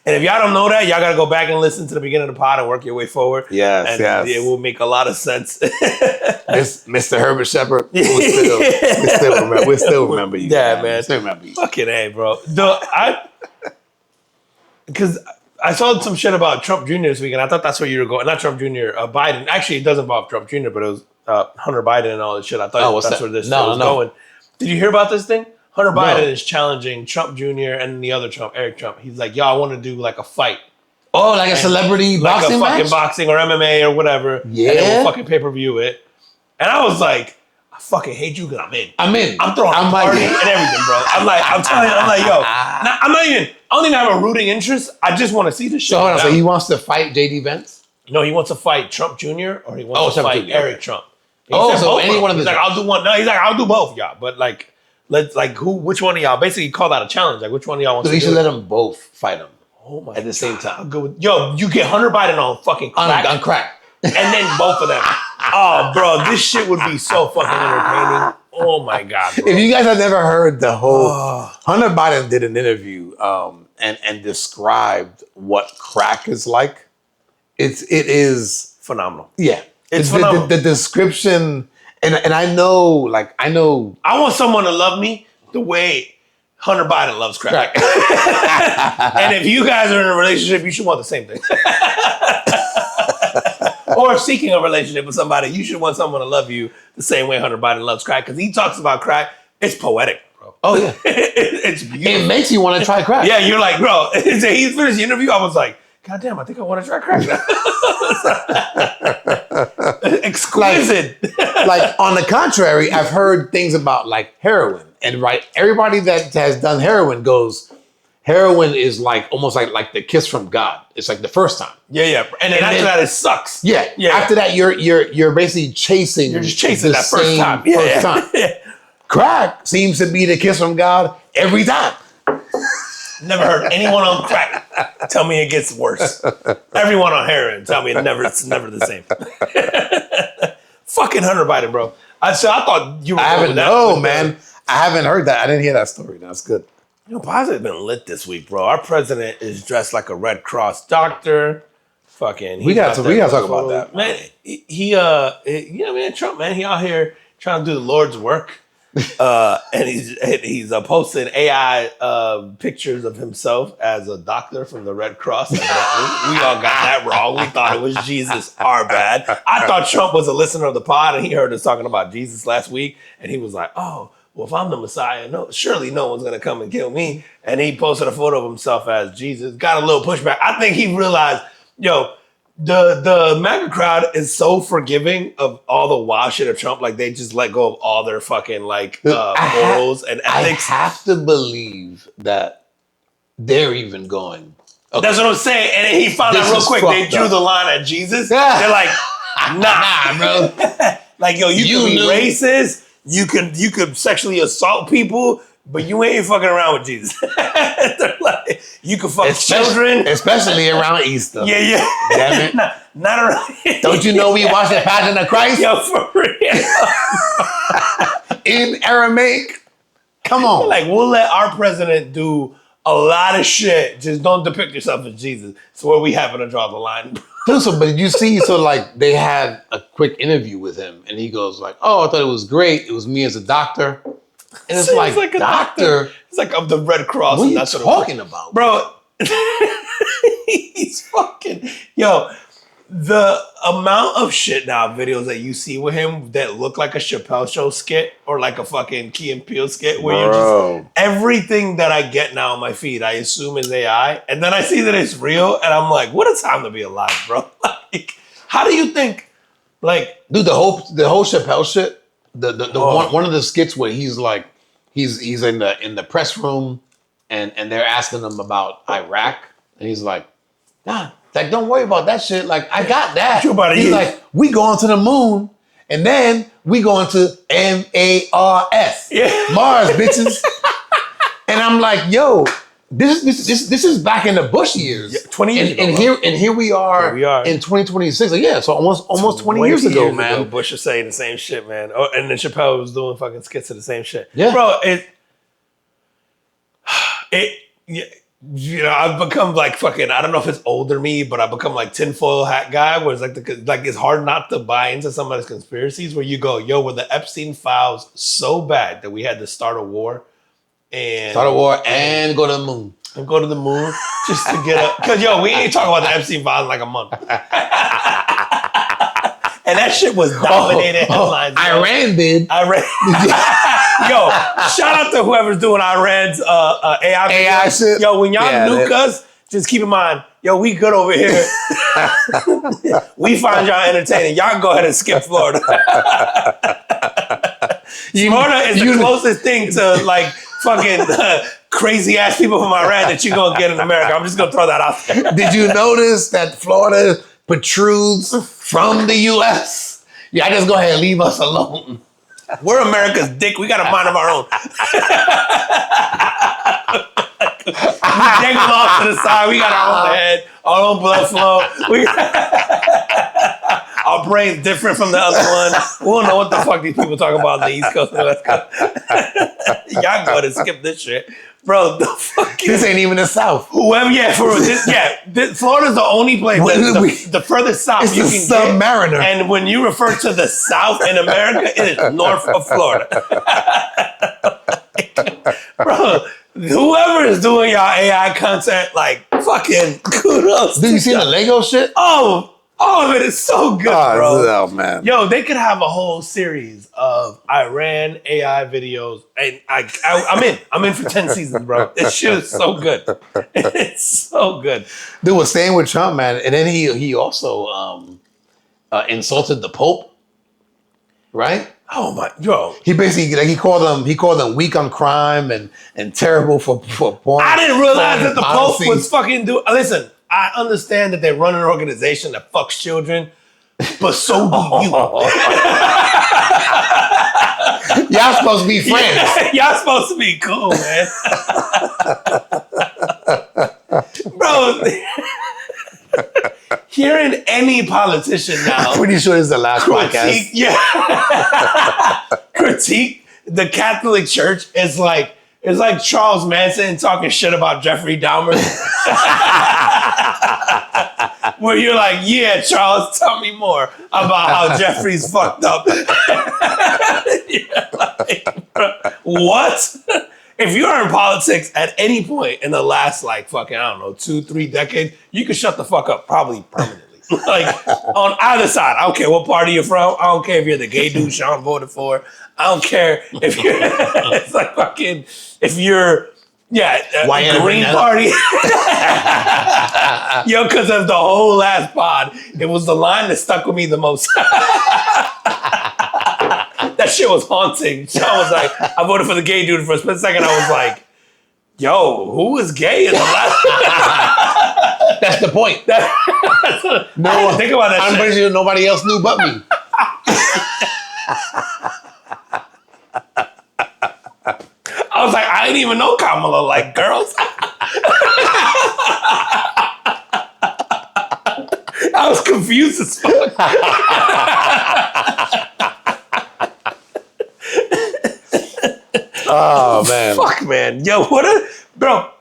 And if y'all don't know that, y'all gotta go back and listen to the beginning of the pod and work your way forward. Yes, and yes. It will make a lot of sense. Mr. Herbert Shepard, we still remember you. Yeah, man. Still remember you. Fucking A, bro. Because I saw some shit about Trump Jr. this week, and I thought that's where you were going. Not Trump Jr., Biden. Actually, it does involve Trump Jr., but it was Hunter Biden and all this shit. I thought that's where this was going. Did you hear about this thing? Hunter Biden is challenging Trump Jr. and the other Trump, Eric Trump. He's like, yo, I want to do like a fight. Oh, like a celebrity boxing like a match? fucking boxing or MMA or whatever. Yeah. And then we'll fucking pay-per-view it. And I was like, I fucking hate you because I'm in. I'm in. I'm throwing a party and everything, bro. I'm like, yo, I don't even have a rooting interest. I just want to see this shit. So hold on, so he wants to fight JD Vance? No, he wants to fight Trump Jr. or he wants to fight Eric Trump. So any one of them. He's like, I'll do one. No, he's like, I'll do both, y'all. But like, which one of y'all? Basically, he called out a challenge. Like, which one of y'all wants to do it? So he should let them both fight him. Oh my! At the same time. Yo, you get Hunter Biden on fucking crack. On crack. And then both of them. Oh, bro, this shit would be so fucking entertaining. Oh my God, bro. If you guys have never heard the whole... Hunter Biden did an interview and described what crack is like. It is... phenomenal. Yeah. It's phenomenal. The description... And I know... I want someone to love me the way Hunter Biden loves crack. And if you guys are in a relationship, you should want the same thing. Or seeking a relationship with somebody, you should want someone to love you the same way Hunter Biden loves crack. Because he talks about crack, it's poetic, bro. Oh, yeah. It's beautiful. It makes you want to try crack. Yeah, you're like, bro, he finished the interview, I was like, God damn, I think I want to try crack now. Exquisite. Like, on the contrary, I've heard things about like heroin. And everybody that has done heroin goes, heroin is like almost like the kiss from God. It's like the first time. Yeah. And then after that, it sucks. Yeah. After that, you're basically chasing. You're just chasing that first time. First time. Crack seems to be the kiss from God every time. Never heard anyone on crack tell me it gets worse. Everyone on heroin tell me it's never the same. Fucking Hunter Biden, bro. I thought you were. I haven't. No, man. I haven't heard that. I didn't hear that story. That's good. You know, Positive been lit this week, bro. Our president is dressed like a Red Cross doctor. Fucking. We got to talk about that, man. Man, Trump, man, he out here trying to do the Lord's work. And he's posting AI pictures of himself as a doctor from the Red Cross. We all got that wrong. We thought it was Jesus. Our bad. I thought Trump was a listener of the pod, and he heard us talking about Jesus last week, and he was like, "Oh, well, if I'm the Messiah, surely no one's gonna come and kill me." And he posted a photo of himself as Jesus. Got a little pushback. I think he realized, the MAGA crowd is so forgiving of all the wild shit of Trump. Like, they just let go of all their fucking morals and ethics. I have to believe that they're even going. Okay. That's what I'm saying. And he found out real quick. They drew the line at Jesus. They're like, nah, bro. Like, you can be racist. You could sexually assault people, but you ain't fucking around with Jesus. They're like, you can fuck children. Especially around Easter. Yeah. Damn it. Not around. Don't you know we watch the Passion of Christ? Yo, for real. In Aramaic? Come on. Like, we'll let our president do a lot of shit. Just don't depict yourself as Jesus. So where we happen to draw the line. So, but you see, they had a quick interview with him, and he goes like, "Oh, I thought it was great. It was me as a doctor." And it's like a doctor. It's like of the Red Cross. What are you talking about, bro? He's fucking the amount of shit now videos that you see with him that look like a Chappelle Show skit or like a fucking Key and Peele skit where everything that I get now on my feed, I assume is AI. And then I see that it's real and I'm like, what a time to be alive, bro. Like, how do you think, dude, the whole Chappelle shit, one of the skits where he's like, he's in the press room and they're asking him about Iraq and he's like, nah, like, don't worry about that shit. Like, I got that. He's like, we going to the moon, and then we going to MARS. Yeah. Mars, bitches. And I'm like, yo, this is back in the Bush years. 20 years ago. And here we are in 2026. Like, so almost 20 years ago, man. Bush is saying the same shit, man. Oh, and then Chappelle was doing fucking skits of the same shit. Yeah. Bro, I've become like fucking, I don't know if it's older me, but I've become like tinfoil hat guy where it's like it's hard not to buy into some of these conspiracies where you go, were the Epstein files so bad that we had to start a war and go to the moon. And go to the moon just to get up. Because, we ain't talking about the Epstein files in like a month. And that shit was dominating headlines. Iran did. Yo, shout out to whoever's doing Iran's AI shit. Yo, when y'all nuke us, just keep in mind, we good over here. We find y'all entertaining. Y'all can go ahead and skip Florida. Florida is the closest thing to like fucking crazy ass people from Iran that you're gonna get in America. I'm just gonna throw that out there. Did you notice that Florida protrudes from the U.S.? Yeah, just go ahead and leave us alone. We're America's dick. We got a mind of our own. We dangle off to the side. We got our own head, our own blood flow. Our brain's different from the other one. We don't know what the fuck these people talk about on the East Coast and the West Coast. Y'all go ahead and skip this shit. Bro, the fucking... This ain't even the South. Whoever, Florida's the only place, the furthest south you can get. Submariner. And when you refer to the South in America, it is north of Florida. Bro, whoever is doing y'all AI content, like, fucking kudos. Dude, you seen the Lego shit? Oh, all of it is so good, bro. Oh, man. Yo, they could have a whole series of Iran AI videos. And I'm in for 10 seasons, bro. This shit is so good. It's so good. Dude was staying with Trump, man. And then he also insulted the Pope. Right? Oh my, yo. He basically he called them weak on crime and terrible for porn. I didn't realize that the Pope was fucking doing. Listen, I understand that they run an organization that fucks children, but so do you. Y'all supposed to be friends. Yeah, y'all supposed to be cool, man. Bro, hearing any politician now. I'm pretty sure this is the last podcast. Yeah. Critique the Catholic Church is like Charles Manson talking shit about Jeffrey Dahmer. Where you're like, yeah, Charles, tell me more about how Jeffrey's fucked up. Like, bro, what? If you're in politics at any point in the last, like, fucking, I don't know, 2-3 decades, you can shut the fuck up, probably permanently. Like, on either side. I don't care what party you're from. I don't care if you're the gay dude Sean voted for. I don't care if you're, it's like fucking, if you're, Green Party. Yo, because of the whole last pod, it was the line that stuck with me the most. That shit was haunting. Sean was like, I voted for the gay dude for a split second. I was like, yo, who was gay in the last? That's the point. No one. Think about that. I'm pretty sure nobody else knew but me. I was like, I didn't even know Kamala liked girls. I was confused as fuck. Oh, man. Fuck, man. Yo, bro,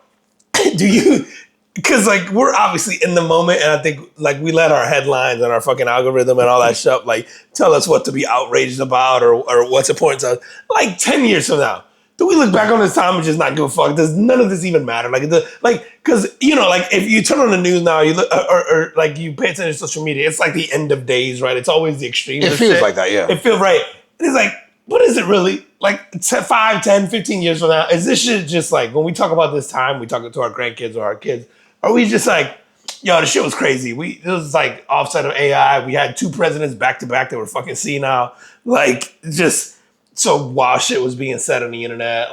do you, because, like, we're obviously in the moment, and I think, like, we let our headlines and our fucking algorithm and all that stuff, like, tell us what to be outraged about or what's important to us. Like, 10 years from now, do we look back on this time and just not give a fuck? Does none of this even matter? Because, you know, like, if you turn on the news now, you look, or like, you pay attention to social media, it's like the end of days, right? It's always the extreme. It feels like that, yeah. It feels right. And it's like, what is it really? Like 5, 10, 15 years from now, is this shit just like, when we talk about this time, we talk to our grandkids or our kids, are we just like, yo, the shit was crazy. It was like offset of AI. We had 2 presidents back to back that were fucking senile. Like, just so wild shit was being said on the internet.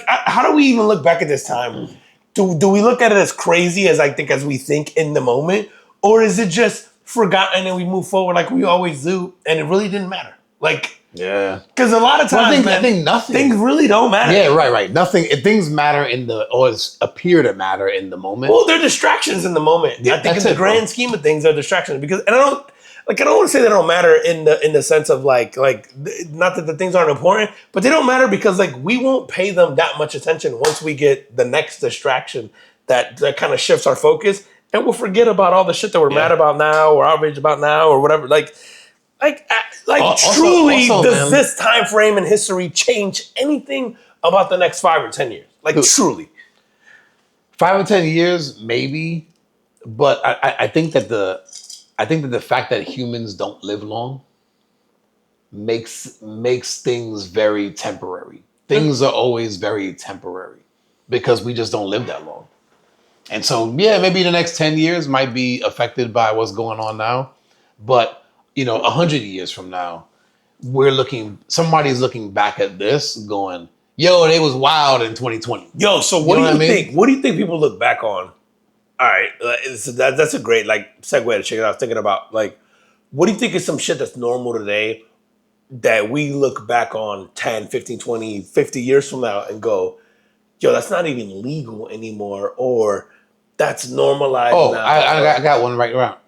How do we even look back at this time? Do we look at it as crazy as we think in the moment? Or is it just forgotten and we move forward like we always do and it really didn't matter? Like, yeah. Because a lot of times, I think nothing. Things really don't matter. Yeah, right. Nothing. Things matter or appear to matter in the moment. Well, they're distractions in the moment. Yeah, I think in the grand scheme of things, they're distractions because, and I don't want to say they don't matter in the sense of like not that the things aren't important, but they don't matter because like we won't pay them that much attention once we get the next distraction that kind of shifts our focus, and we'll forget about all the shit that we're mad about now or outraged about now or whatever. Truly, does this time frame in history change anything about the next 5 or 10 years? Like, truly. 5 or 10 years, maybe. But I think that the fact that humans don't live long makes things very temporary. Things are always very temporary because we just don't live that long. And so, yeah, maybe the next 10 years might be affected by what's going on now. But 100 years from now, somebody's looking back at this going, yo, it was wild in 2020. Yo, so what do you think? What do you think people look back on? All right, that's a great segue to check it out. I was thinking about what do you think is some shit that's normal today that we look back on 10, 15, 20, 50 years from now and go, yo, that's not even legal anymore, or that's normalized now. I got one right around.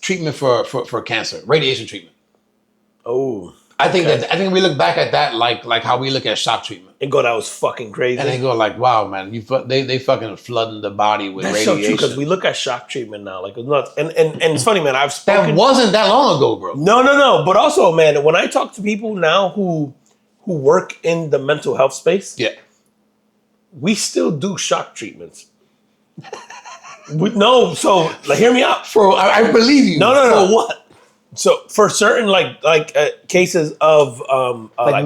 Treatment for cancer, radiation treatment. Oh, I think we look back at that like how we look at shock treatment and go, that was fucking crazy, and they go like, wow, man, they fucking flooding the body with radiation. That's so true because we look at shock treatment now like it's nuts, and it's funny, man. That wasn't that long ago, bro. No, but also, man, when I talk to people now who who work in the mental health space, Yeah. we still do shock treatments. So hear me out. I believe you. No. For what? So for certain cases of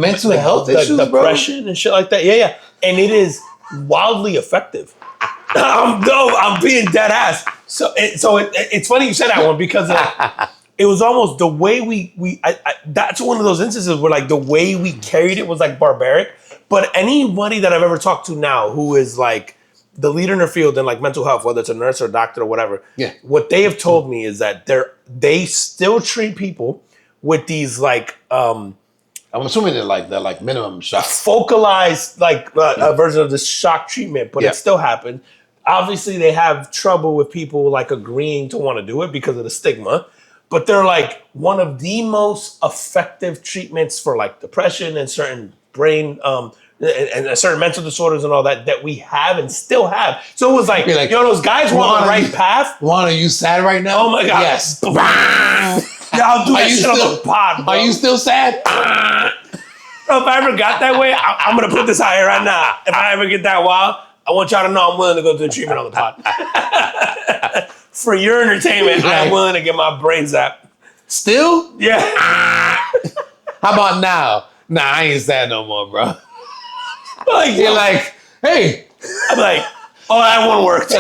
mental health issues, depression, bro? And shit like that, yeah, and it is wildly effective. I'm being dead ass. It's funny you said that one because it was almost the way we that's one of those instances where like the way we carried it was like barbaric. But anybody that I've ever talked to now who is like the leader in their field in like mental health, whether it's a nurse or a doctor or whatever, what they have told me is that they still treat people with these like I'm assuming they're like minimum shock, focalized a version of this shock treatment, but it still happened. Obviously, they have trouble with people like agreeing to want to do it because of the stigma. But they're like one of the most effective treatments for like depression and certain brain and certain mental disorders and all that we have and still have. So it was like those guys were on the right path. Juan, are you sad right now? Oh my God. Yes. I'll do that shit on the pod, bro. Are you still sad? Bro, if I ever got that way, I'm going to put this out here right now. If I ever get that wild, I want y'all to know I'm willing to go through the treatment on the pod. For your entertainment, I'm willing to get my brain zapped. Still? Yeah. How about now? Nah, I ain't sad no more, bro. Like, you're like, hey. I'm like, oh, that one worked.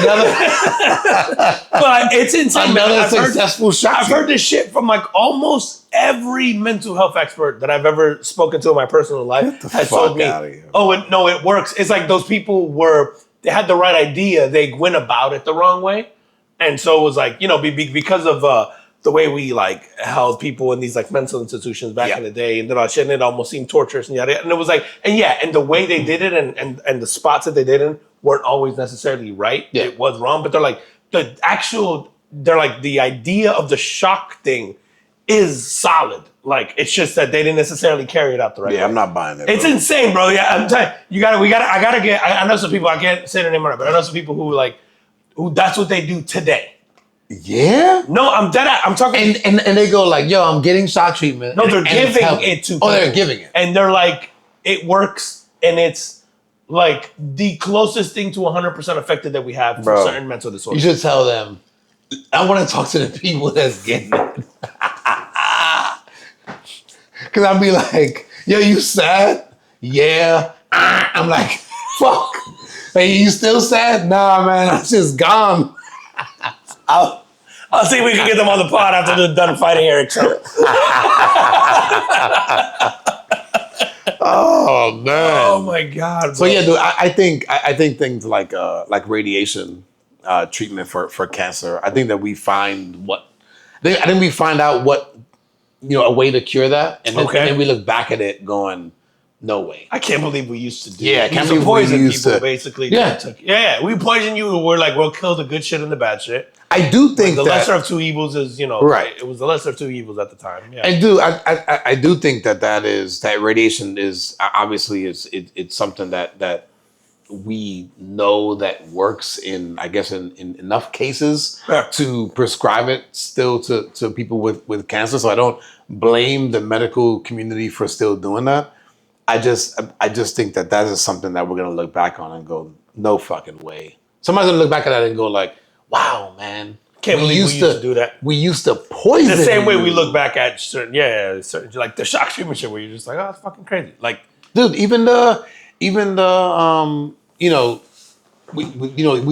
But it's insane. Another successful shot. I've heard this shit from like almost every mental health expert that I've ever spoken to in my personal life has told me, it works. It's like those people they had the right idea. They went about it the wrong way. And so it was like, because of the way we like held people in these like mental institutions back in the day and all that shit, and it almost seemed torturous and yada. And it was like, and the way they did it and the spots that they did in weren't always necessarily right. Yeah. It was wrong, but they're like the idea of the shock thing is solid. Like it's just that they didn't necessarily carry it out the right way. Yeah, I'm not buying it. It's insane, bro. Yeah, I'm telling you, I know some people, I can't say their name right, but I know some people who that's what they do today. Yeah? No, I'm dead. I'm talking. And they go like, yo, I'm getting shock treatment. No, they're giving it to people. Oh, they're giving it. And they're like, it works, and it's like the closest thing to 100% effective that we have for certain mental disorders. You should tell them, I want to talk to the people that's getting it. Because I'll be like, yo, you sad? Yeah. I'm like, fuck. Hey, you still sad? Nah, man, I'm just gone. I'll see if we can get them on the pod after they're done fighting Eric Trump. Oh man! Oh my God! Bro. So yeah, dude, I think things like radiation treatment for cancer. I think that we find I think we find out what a way to cure that, and then we look back at it going, no way. I can't believe we used to do. Yeah, I can't believe poison people basically. Yeah. We poison you. We're like, we'll kill the good shit and the bad shit. I do think the lesser of two evils is, right. It was the lesser of two evils at the time. Yeah. I do think that radiation is obviously it's something that we know that works in enough cases to prescribe it still to people with cancer. So I don't blame the medical community for still doing that. I just think that is something that we're gonna look back on and go, no fucking way. Somebody's gonna look back at that and go like, wow, man. Can't believe we used to do that. We used to poison. The same way we look back at certain like the shock treatment shit where you're just like, oh, it's fucking crazy. Like, dude, even the we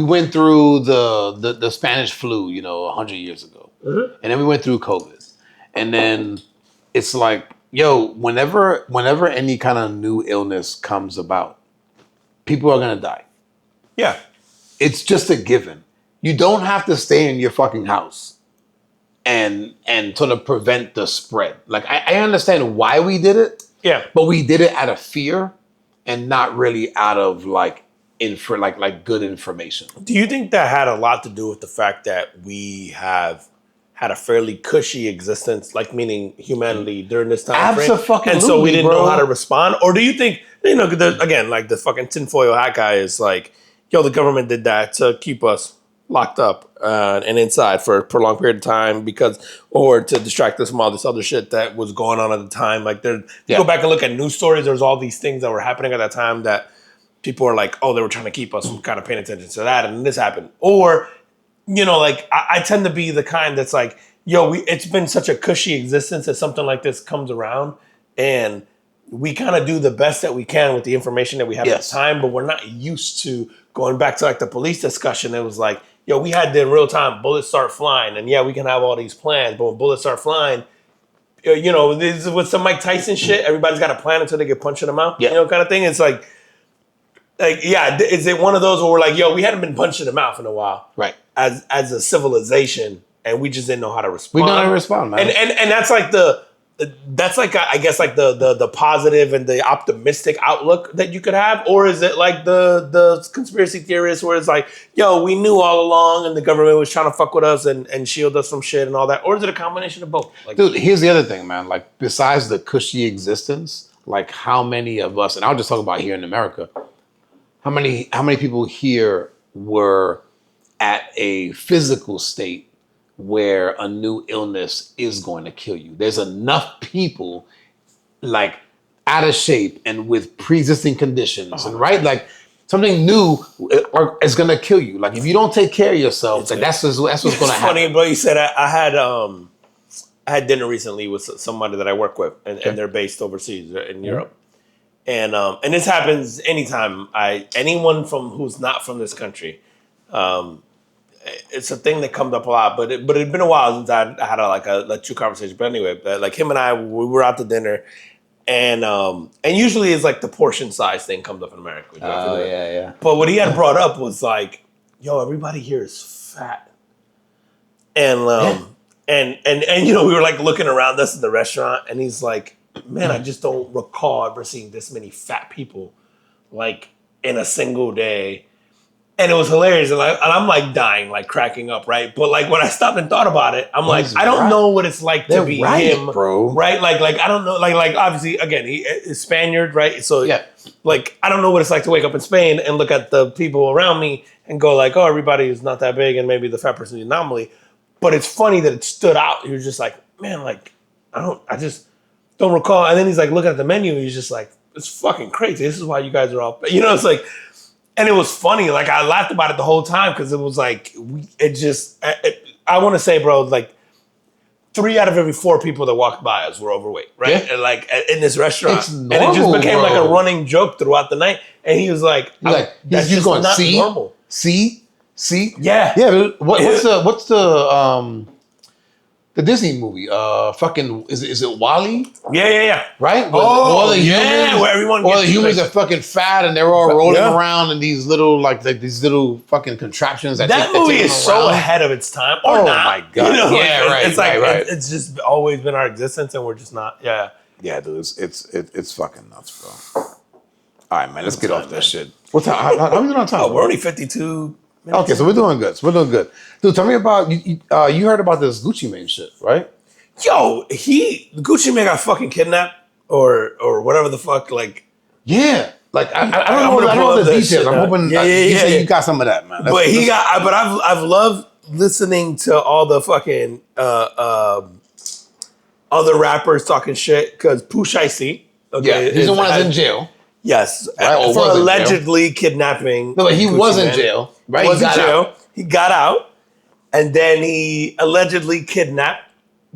went through the Spanish flu, 100 years ago, and then we went through COVID, and then it's like, yo, whenever any kind of new illness comes about, people are gonna die. Yeah, it's just a given. You don't have to stay in your fucking house and sort of prevent the spread. Like I understand why we did it. Yeah, but we did it out of fear and not really out of like good information. Do you think that had a lot to do with the fact that we have had a fairly cushy existence, like meaning humanity during this time frame? Absolutely, and so we didn't know how to respond? Or do you think, again, like the fucking tinfoil hat guy is like, yo, the government did that to keep us locked up and inside for a prolonged period of time or to distract us from all this other shit that was going on at the time. Like you go back and look at news stories, there's all these things that were happening at that time that people are like, oh, they were trying to keep us from kind of paying attention to that, and this happened. Or, like I tend to be the kind that's like, it's been such a cushy existence that something like this comes around, and we kind of do the best that we can with the information that we have at the time, but we're not used to going back to like the police discussion. It was like, we had the in real time, bullets start flying, and we can have all these plans, but when bullets start flying, this is with some Mike Tyson shit, everybody's got a plan until they get punched in the mouth, kind of thing. It's like, is it one of those where we're like, we hadn't been punched in the mouth in a while, right? As a civilization, and we just didn't know how to respond. We know how to respond, man. And that's like I guess like the positive and the optimistic outlook that you could have, or is it like the conspiracy theorists where it's like, we knew all along and the government was trying to fuck with us and shield us from shit and all that, or is it a combination of both? Like, dude, here's the other thing, man. Like, besides the cushy existence, like how many of us, and I'll just talk about here in America, how many people here were at a physical state where a new illness is going to kill you? There's enough people like out of shape and with pre-existing conditions, and right, like something new is going to kill you. Like if you don't take care of yourself, like that's what's going to happen. It's funny, bro. You said I had dinner recently with somebody that I work with, and they're based overseas in Europe. And this happens anytime anyone who's not from this country. It's a thing that comes up a lot, but it'd been a while since I had a true conversation. But anyway, like him and I, we were out to dinner, and usually it's like the portion size thing comes up in America. Yeah. But what he had brought up was like, everybody here is fat, and we were like looking around us in the restaurant, and he's like, man, I just don't recall ever seeing this many fat people like in a single day. And it was hilarious. And I'm like dying, like cracking up, right? But like when I stopped and thought about it, I'm like, I don't know what it's like to be him, bro. Right? Like I don't know, like obviously again, he is Spaniard, right? So like I don't know what it's like to wake up in Spain and look at the people around me and go like, oh, everybody is not that big and maybe the fat person is the anomaly. But it's funny that it stood out. You're just like, man, like I just don't recall. And then he's like looking at the menu, and he's just like, it's fucking crazy. This is why you guys are all, it's like, and it was funny. Like I laughed about it the whole time because it was like, I want to say, bro, like 3 out of every 4 people that walked by us were overweight, right? Yeah. And like in this restaurant, it's normal, and it just became like a running joke throughout the night. And he was like, that's just going, not normal. See, yeah. What's the Disney movie, fucking is it WALL-E? Yeah. Right? All the humans, where everyone all the humans are fucking fat and they're all rolling around in these little like these little fucking contraptions. That movie is so ahead of its time. Or oh not. My god! Right. It's like right. It's just always been our existence, and we're just not. Yeah. Yeah, dude. It's fucking nuts, bro. All right, man. Let's get off that shit. What's time? How are we doing on time? We're only 52. Okay, so we're doing good. Dude, tell me about you heard about this Gucci Mane shit, right? Yo, Gucci Mane got fucking kidnapped or whatever the fuck, like. Yeah. Like I don't know the details. I'm hoping you got some of that, man. But I've loved listening to all the fucking other rappers talking shit because Pooh Shiesty, he's the one that's in jail. Yes, right? For allegedly kidnapping. No, but he was in jail, right? He got out, and then he allegedly kidnapped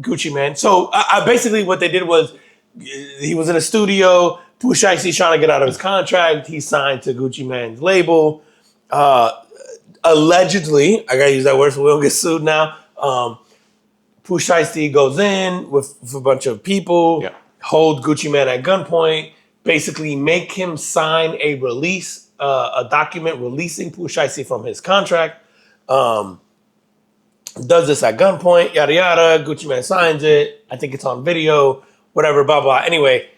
Gucci Mane. So basically, what they did was he was in a studio. Pooh Shiesty's trying to get out of his contract. He signed to Gucci Mane's label. Allegedly, I gotta use that word so we don't get sued now. Pooh Shiesty goes in with a bunch of people, hold Gucci Mane at gunpoint. Basically make him sign a release, a document releasing Pooh Shiesty from his contract. Does this at gunpoint, yada, yada. Gucci Mane signs it. I think it's on video, whatever, blah, blah. Anyway,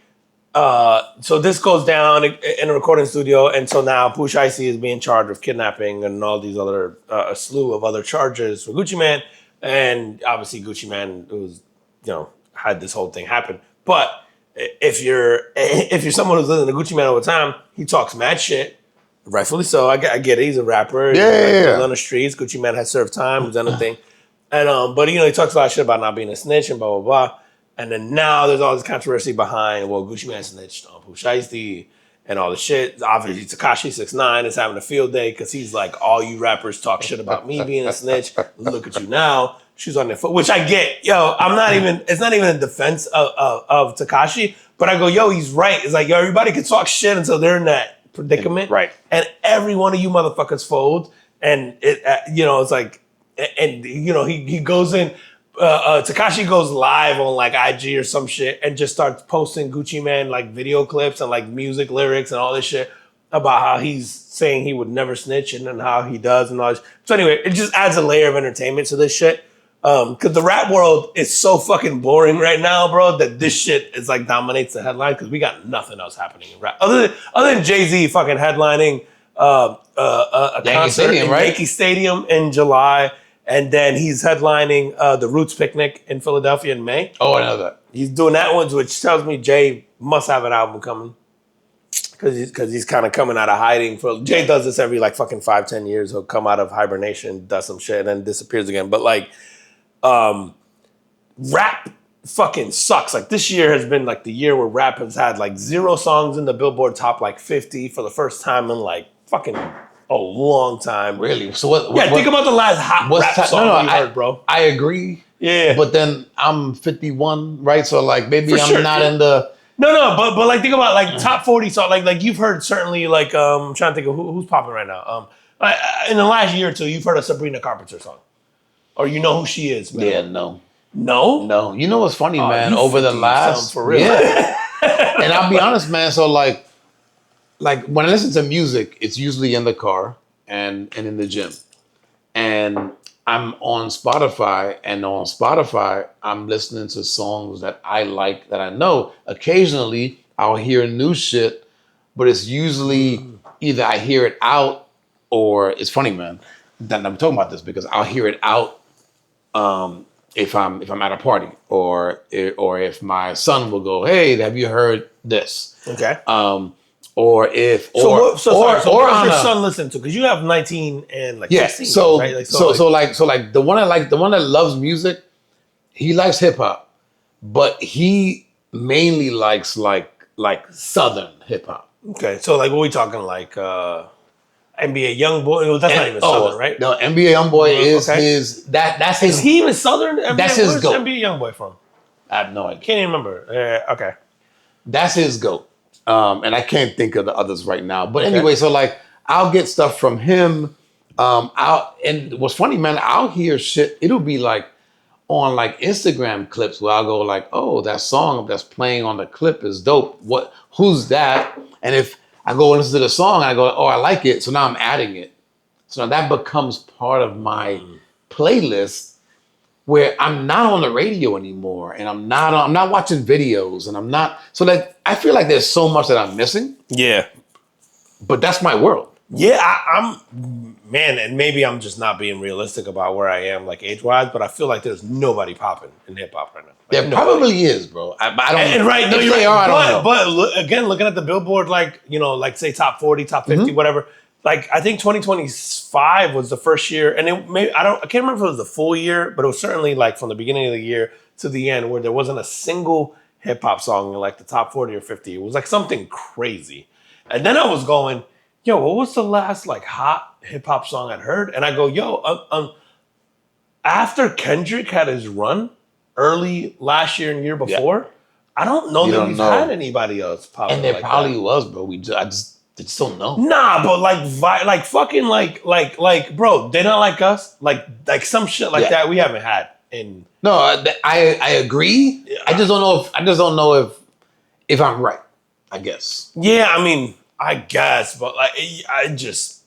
so this goes down in a recording studio. And so now Pooh Shiesty is being charged with kidnapping and all these other, a slew of other charges for Gucci Mane. And obviously Gucci Mane was, had this whole thing happen. But if you're someone who's listening to Gucci Mane all the time, he talks mad shit, Rightfully so. I get it. He's a rapper. Yeah. On the streets. Gucci Mane had served time. Was done a thing. And but he talks a lot of shit about not being a snitch and blah blah blah. And then now there's all this controversy behind. Well, Gucci Mane snitched on Pooh Shiesty and all the shit. Obviously, Tekashi 6ix9ine is having a field day because he's like, all you rappers talk shit about me being a snitch. Look at you now. She's on their foot, which I get. Yo, it's not even a defense of Tekashi, but I go, yo, he's right. It's like, yo, everybody can talk shit until they're in that predicament. Right. And every one of you motherfuckers fold. And it's like, and he goes in, Tekashi goes live on like IG or some shit and just starts posting Gucci Mane like video clips and like music lyrics and all this shit about how he's saying he would never snitch and then how he does and all this. So anyway, it just adds a layer of entertainment to this shit. Because the rap world is so fucking boring right now, bro, that this shit is like dominates the headline because we got nothing else happening in rap. Other than Jay-Z fucking headlining a concert Stadium, in Yankee Stadium in July. And then he's headlining the Roots Picnic in Philadelphia in May. Oh, I know that. He's doing that one, which tells me Jay must have an album coming. Because he's kind of coming out of hiding. Jay does this every like fucking 5-10 years. He'll come out of hibernation, does some shit, and then disappears again. But like, rap fucking sucks. Like this year has been like the year where rap has had like 0 songs in the Billboard top like 50 for the first time in like fucking a long time. Really? So what think about the last hot rap song you heard, bro. I agree. Yeah. But then I'm 51, right? So like maybe I'm not in the... No, but like think about like top 40 song. Like you've heard certainly like I'm trying to think of who's popping right now. In the last year or two, you've heard a Sabrina Carpenter song. Or you know who she is, man. Yeah, no. No? No. You know what's funny, man? Over the last... For real. Yeah. And I'll be honest, man. So like when I listen to music, it's usually in the car and in the gym. And I'm on Spotify, and on Spotify, I'm listening to songs that I like, that I know. Occasionally, I'll hear new shit, but it's usually either I hear it out or it's funny, man, that I'm talking about this because I'll hear it out if I'm at a party or if my son will go, hey, have you heard this? Okay. Or if what does your son listen to? Because you have 19 and like 16, so right? So the one that loves music, he likes hip hop, but he mainly likes like Southern hip hop. Okay, so like what we talking like NBA YoungBoy? That's not even Southern, right? No, NBA YoungBoy is his. That's his. Is he even Southern? That's his goat. Where's NBA YoungBoy from? I have no idea. Can't even remember. Okay, that's his goat. And I can't think of the others right now. But anyway, so like I'll get stuff from him. And what's funny, man, I'll hear shit. It'll be like on like Instagram clips where I'll go like, oh, that song that's playing on the clip is dope. Who's that? And if I go and listen to the song, I go, oh, I like it. So now I'm adding it. So now that becomes part of my playlist where I'm not on the radio anymore, and I'm not watching videos, and I'm not. So that I feel like there's so much that I'm missing. Yeah, but that's my world. Yeah, and maybe I'm just not being realistic about where I am, like age wise. But I feel like there's nobody popping in hip hop right now. There probably is, bro. I don't. And right, no, you're right. I don't know. But again, looking at the Billboard, like like say top 40, top 50, whatever. Like I think 2025 was the first year, and I can't remember if it was the full year, but it was certainly like from the beginning of the year to the end where there wasn't a single hip hop song in like the top 40 or 50. It was like something crazy. And then I was going, yo, what was the last like hot hip hop song I'd heard? And I go, yo, after Kendrick had his run early last year and year before, I don't know that we've had anybody else pop. And there probably was, bro. I just don't know. Nah, but like fucking like bro, they not like us. Like some shit like that we haven't had in. No, I agree. I just don't know if I'm right. I guess. Yeah, I mean, I guess, but like I just.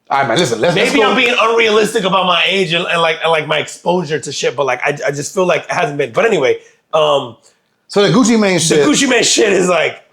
All right, man. Listen. Maybe I'm being unrealistic about my age and like my exposure to shit, but like I just feel like it hasn't been. But anyway, so the Gucci Mane shit. The Gucci Mane shit is like.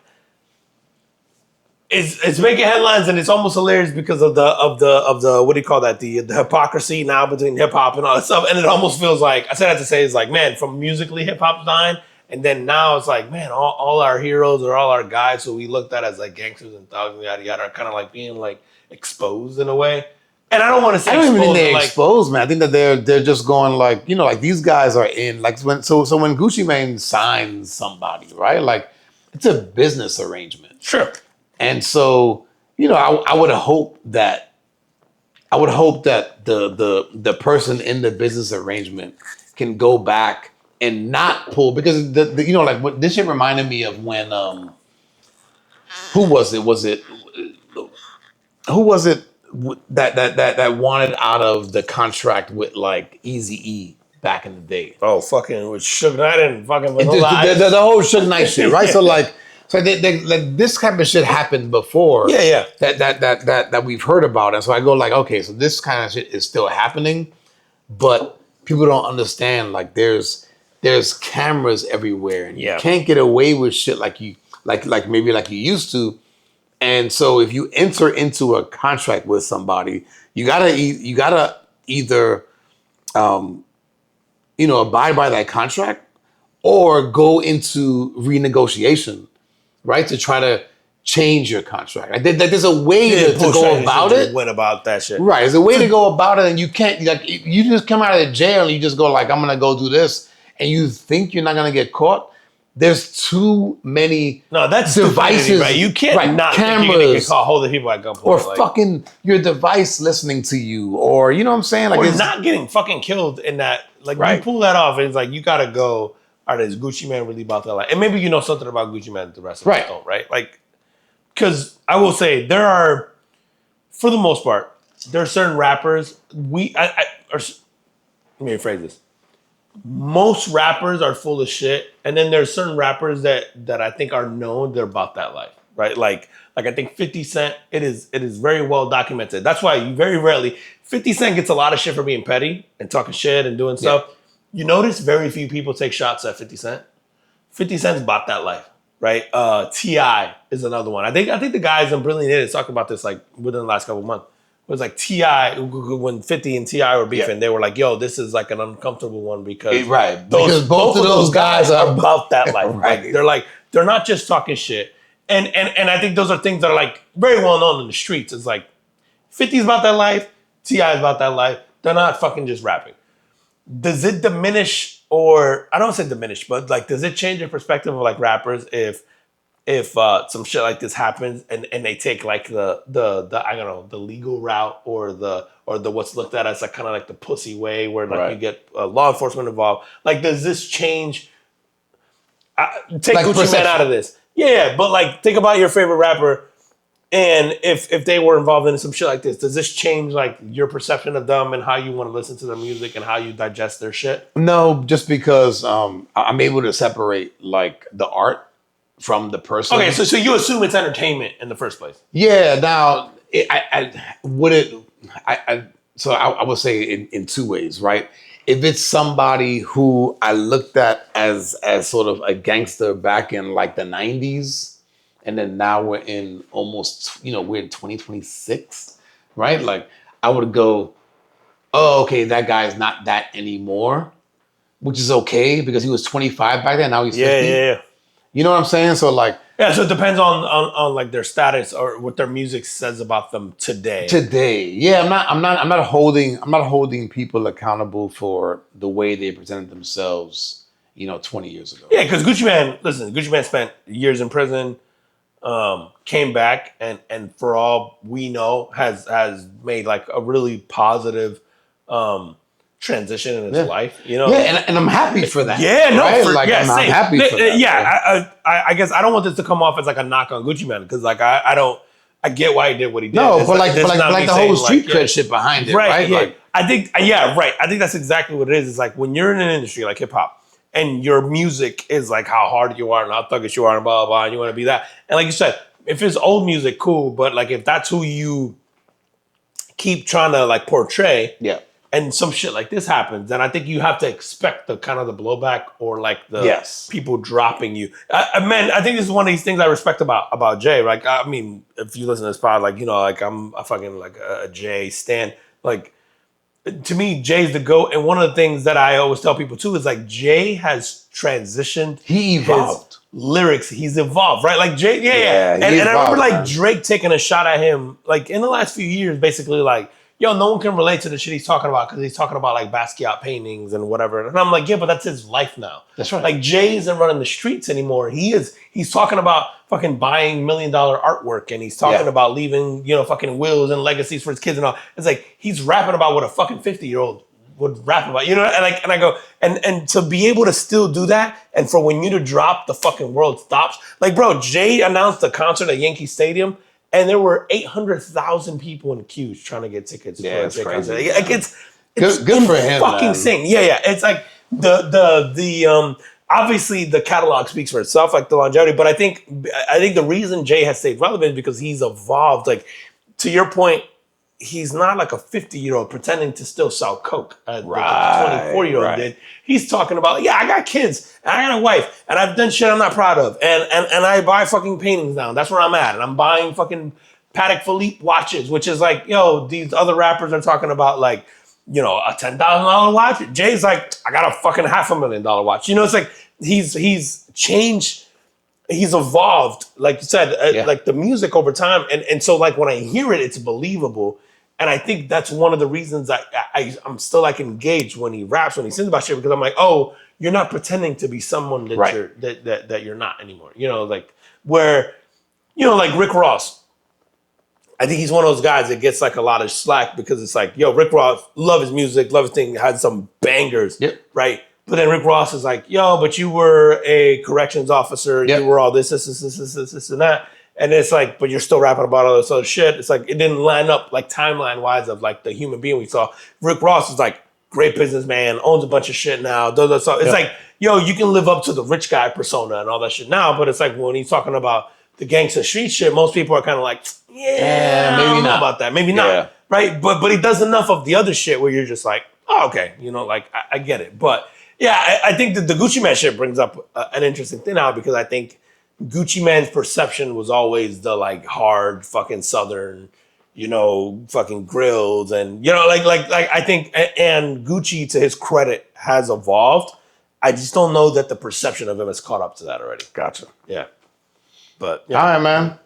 It's making headlines and it's almost hilarious because of the what do you call that, the hypocrisy now between hip hop and all that stuff, and it almost feels like I said that to say is like, man, from musically hip hop's dying And then now it's like, man, all our heroes or all our guys who we looked at as like gangsters and thugs and yada yada are kind of like being like exposed in a way. And I don't want to say I don't even think they're like, exposed, man. I think that they're just going like, like these guys are in like when when Gucci Mane signs somebody, right? Like it's a business arrangement. Sure. And so, I would hope that the person in the business arrangement can go back and not pull because like what this shit reminded me of when who was it that wanted out of the contract with like Eazy-E back in the day. Oh, fucking with Suge Knight and fucking the whole Suge Knight shit, right? So like this type of shit happened before. Yeah. That we've heard about, and so I go like, okay, so this kind of shit is still happening, but people don't understand. Like there's cameras everywhere, and you can't get away with shit like you maybe like you used to. And so if you enter into a contract with somebody, you gotta either abide by that contract or go into renegotiation, right? To try to change your contract. Like, there's a way to go about it. Went about that shit. Right. There's a way to go about it, and you can't like you just come out of jail and you just go like, I'm gonna go do this, and you think you're not gonna get caught. There's too many devices, right? You can't not cameras, think you're gonna get caught holding people at gunpoint, or fucking your device listening to you, or you know what I'm saying, like or not getting fucking killed in that. Like you pull that off, it's like you gotta go. All right, is Gucci Mane really about that life? And maybe you know something about Gucci Mane that the rest of us don't, right? Like, because I will say there are, for the most part, there are certain rappers. Let me rephrase this. Most rappers are full of shit, and then there's certain rappers that I think are known they're about that life, right? Like I think 50 Cent, it is very well documented. That's why you very rarely 50 Cent gets a lot of shit for being petty and talking shit and doing stuff. You notice very few people take shots at 50 Cent. 50 Cent's about that life, right? T.I. is another one. I think the guys in Brilliant Idiots talking about this like within the last couple of months. It was like T.I. when 50 and T.I. were beefing, they were like, yo, this is like an uncomfortable one because because both of those guys are about that life. Right. They're not just talking shit. And I think those are things that are like very well known in the streets. It's like 50's about that life, T.I. is about that life. They're not fucking just rapping. Does it diminish, or I don't say diminish, but like, does it change your perspective of like rappers if some shit like this happens and they take like the I don't know, the legal route or the what's looked at as like kind of like the pussy way where like you get law enforcement involved? Like, does this change? Take like Gucci Mane out of this, but like think about your favorite rapper. And if they were involved in some shit like this, does this change like your perception of them and how you want to listen to their music and how you digest their shit? No, just because I'm able to separate like the art from the person. Okay, so you assume it's entertainment in the first place. Yeah. Now, I would say in two ways, right? If it's somebody who I looked at as sort of a gangster back in like the 90s. And then now we're in almost, we're in 2026, right? Like I would go, oh, okay, that guy is not that anymore, which is okay because he was 25 back then. Now he's 50. Yeah. You know what I'm saying? So like, so it depends on like their status or what their music says about them today. Yeah, I'm not holding people accountable for the way they presented themselves, 20 years ago. Yeah, because Gucci Mane spent years in prison. Came back and for all we know has made like a really positive transition in his life, and I'm happy for that. I'm happy for that. I guess I don't want this to come off as like a knock on Gucci Mane because like I get why he did what he did. No, but like the whole street cred shit behind it, right? Yeah. Like, I think that's exactly what it is. It's like when you're in an industry like hip hop. And your music is like how hard you are and how thuggish you are and blah, blah, blah, and you want to be that. And like you said, if it's old music, cool. But like if that's who you keep trying to like portray and some shit like this happens, then I think you have to expect the kind of the blowback or like the people dropping you. I think this is one of these things I respect about Jay. Like, I mean, if you listen to this pod, like, like I'm a fucking like a Jay stan. Like, to me, Jay's the GOAT. And one of the things that I always tell people too is like Jay has transitioned. He evolved. His lyrics. He's evolved, right? Like Jay, Yeah. And I remember like man. Drake taking a shot at him like in the last few years, basically like, yo, no one can relate to the shit he's talking about because he's talking about like Basquiat paintings and whatever. And I'm like, yeah, but that's his life now. That's right. Like Jay isn't running the streets anymore. He's talking about fucking buying $1 million artwork and he's talking about leaving, fucking wills and legacies for his kids and all. It's like he's rapping about what a fucking 50-year-old would rap about, and I go, and to be able to still do that, and for when you to drop, the fucking world stops. Like, bro, Jay announced a concert at Yankee Stadium, and there were 800,000 people in queues trying to get tickets. Yeah, it's crazy. Like it's good for him. Fucking insane. Yeah. It's like the obviously the catalog speaks for itself, like the longevity. But I think the reason Jay has stayed relevant is because he's evolved. Like to your point, he's not like a 50-year-old pretending to still sell coke like a 24-year-old did. He's talking about, I got kids, and I got a wife, and I've done shit I'm not proud of, and I buy fucking paintings now. That's where I'm at, and I'm buying fucking Patek Philippe watches, which is like, these other rappers are talking about like, a $10,000 watch. Jay's like, I got a fucking $500,000 watch. It's like he's changed. He's evolved, like you said, like the music over time. And so like when I hear it, it's believable. And I think that's one of the reasons I'm still like engaged when he raps, when he sings about shit, because I'm like, oh, you're not pretending to be someone that you're not anymore. Like where, like Rick Ross. I think he's one of those guys that gets like a lot of slack because it's like, Rick Ross, love his music, love his thing, had some bangers, right? But then Rick Ross is like, but you were a corrections officer. You were all this, and that. And it's like, but you're still rapping about all this other shit. It's like, it didn't line up like timeline wise of like the human being we saw. Rick Ross is like, great businessman, owns a bunch of shit now. It's like, you can live up to the rich guy persona and all that shit now. But it's like when he's talking about the gangsta street shit, most people are kind of like, maybe not about that. Maybe not. Right. But he does enough of the other shit where you're just like, oh, okay. Like I get it. But yeah, I think that the Gucci Mane shit brings up an interesting thing now because I think Gucci Mane's perception was always the like hard fucking Southern, fucking grills and, like I think, and Gucci to his credit has evolved. I just don't know that the perception of him has caught up to that already. Gotcha. Yeah. But all right, man.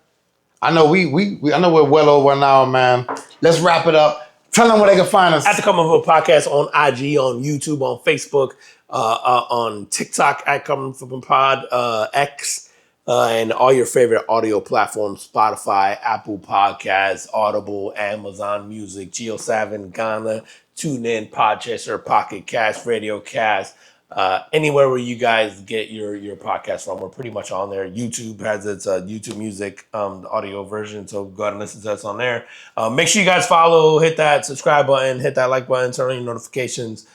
I know I know we're well over an hour, man. Let's wrap it up. Tell them where they can find us. At the Come From Podcast on IG, on YouTube, on Facebook, on TikTok at Come From Pod, X, and all your favorite audio platforms: Spotify, Apple Podcasts, Audible, Amazon Music, JioSaavn, Ghana, TuneIn, Podchaser, Pocket Cast, Radio Cast. Anywhere where you guys get your podcast from, we're pretty much on there. YouTube has its YouTube Music, the audio version, so go ahead and listen to us on there. Make sure you guys follow, hit that subscribe button, hit that like button, turn on your notifications.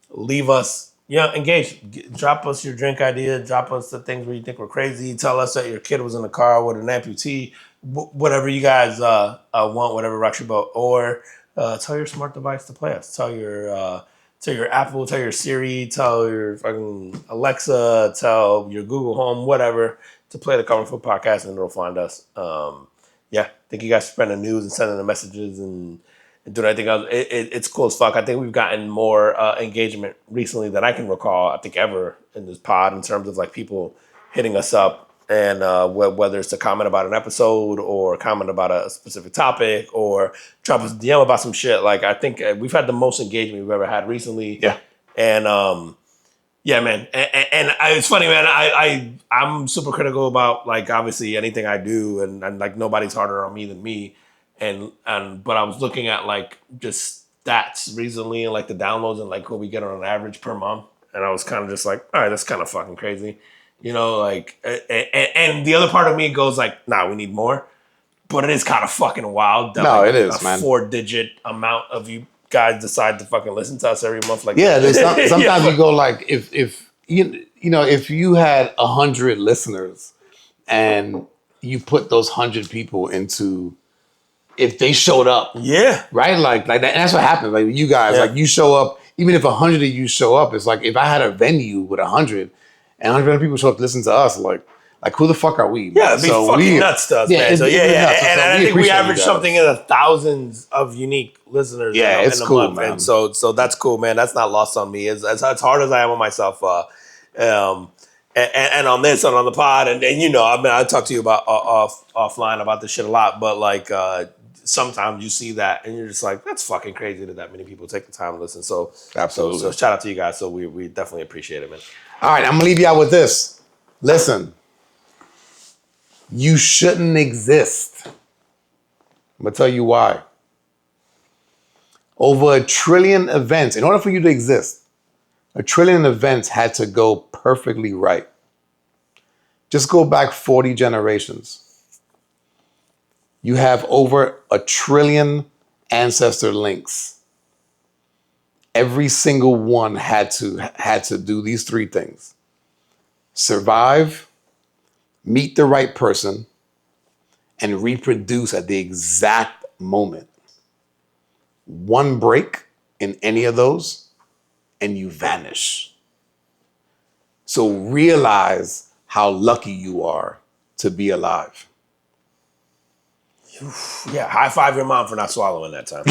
Leave us, engage. Drop us your drink idea. Drop us the things where you think we're crazy. Tell us that your kid was in the car with an amputee. Whatever you guys want, whatever rocks your boat. Or tell your smart device to play us. Tell your Apple, tell your Siri, tell your fucking Alexa, tell your Google Home, whatever, to play the Cover Foot Podcast, and it'll find us. Thank you guys for spreading the news and sending the messages and doing everything else. It's cool as fuck. I think we've gotten more engagement recently than I can recall, I think, ever in this pod in terms of like people hitting us up. And whether it's a comment about an episode or a comment about a specific topic or drop us a DM about some shit. Like, I think we've had the most engagement we've ever had recently. Yeah. And, man. And it's funny, man. I'm super critical about, like, obviously anything I do. And like, nobody's harder on me than me. But I was looking at, like, just stats recently and, like, the downloads and, like, what we get on an average per month. And I was kind of just like, all right, that's kind of fucking crazy. Like, and the other part of me goes like, nah, we need more. But it is kind of fucking wild. That, it is, man. 4-digit amount of you guys decide to fucking listen to us every month. Like, sometimes you go like, if you had 100 listeners and you put those 100 people into, if they showed up, right, like that, and that's what happens. Like you guys, like you show up, even if 100 of you show up, it's like if I had a venue with 100. And 100 people show up to listen to us. Like Like, who the fuck are we? Yeah, it'd be fucking nuts to us, man. So and I think we average something in the thousands of unique listeners. Yeah, in it's a cool, month. man. And so that's cool, man. That's not lost on me. As hard as I am on myself, and on this and on the pod, and you know, I mean, I talk to you about offline about this shit a lot, but like sometimes you see that and you're just like, that's fucking crazy that many people take the time to listen. So absolutely. So shout out to you guys. So we definitely appreciate it, man. All right, I'm gonna leave you out with this. Listen, you shouldn't exist. I'm gonna tell you why. Over 1 trillion events, in order for you to exist, 1 trillion events had to go perfectly right. Just go back 40 generations. You have over 1 trillion ancestor links. Every single one had to do these 3 things: survive, meet the right person, and reproduce at the exact moment. One break in any of those, and you vanish. So realize how lucky you are to be alive. Yeah, high five your mom for not swallowing that time.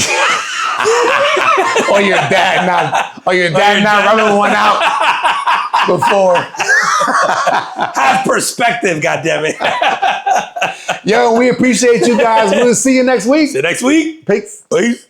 Or your dad not rubbing one out before. Have perspective, goddammit. Yo, we appreciate you guys. We'll see you next week. See you next week. Peace. Peace.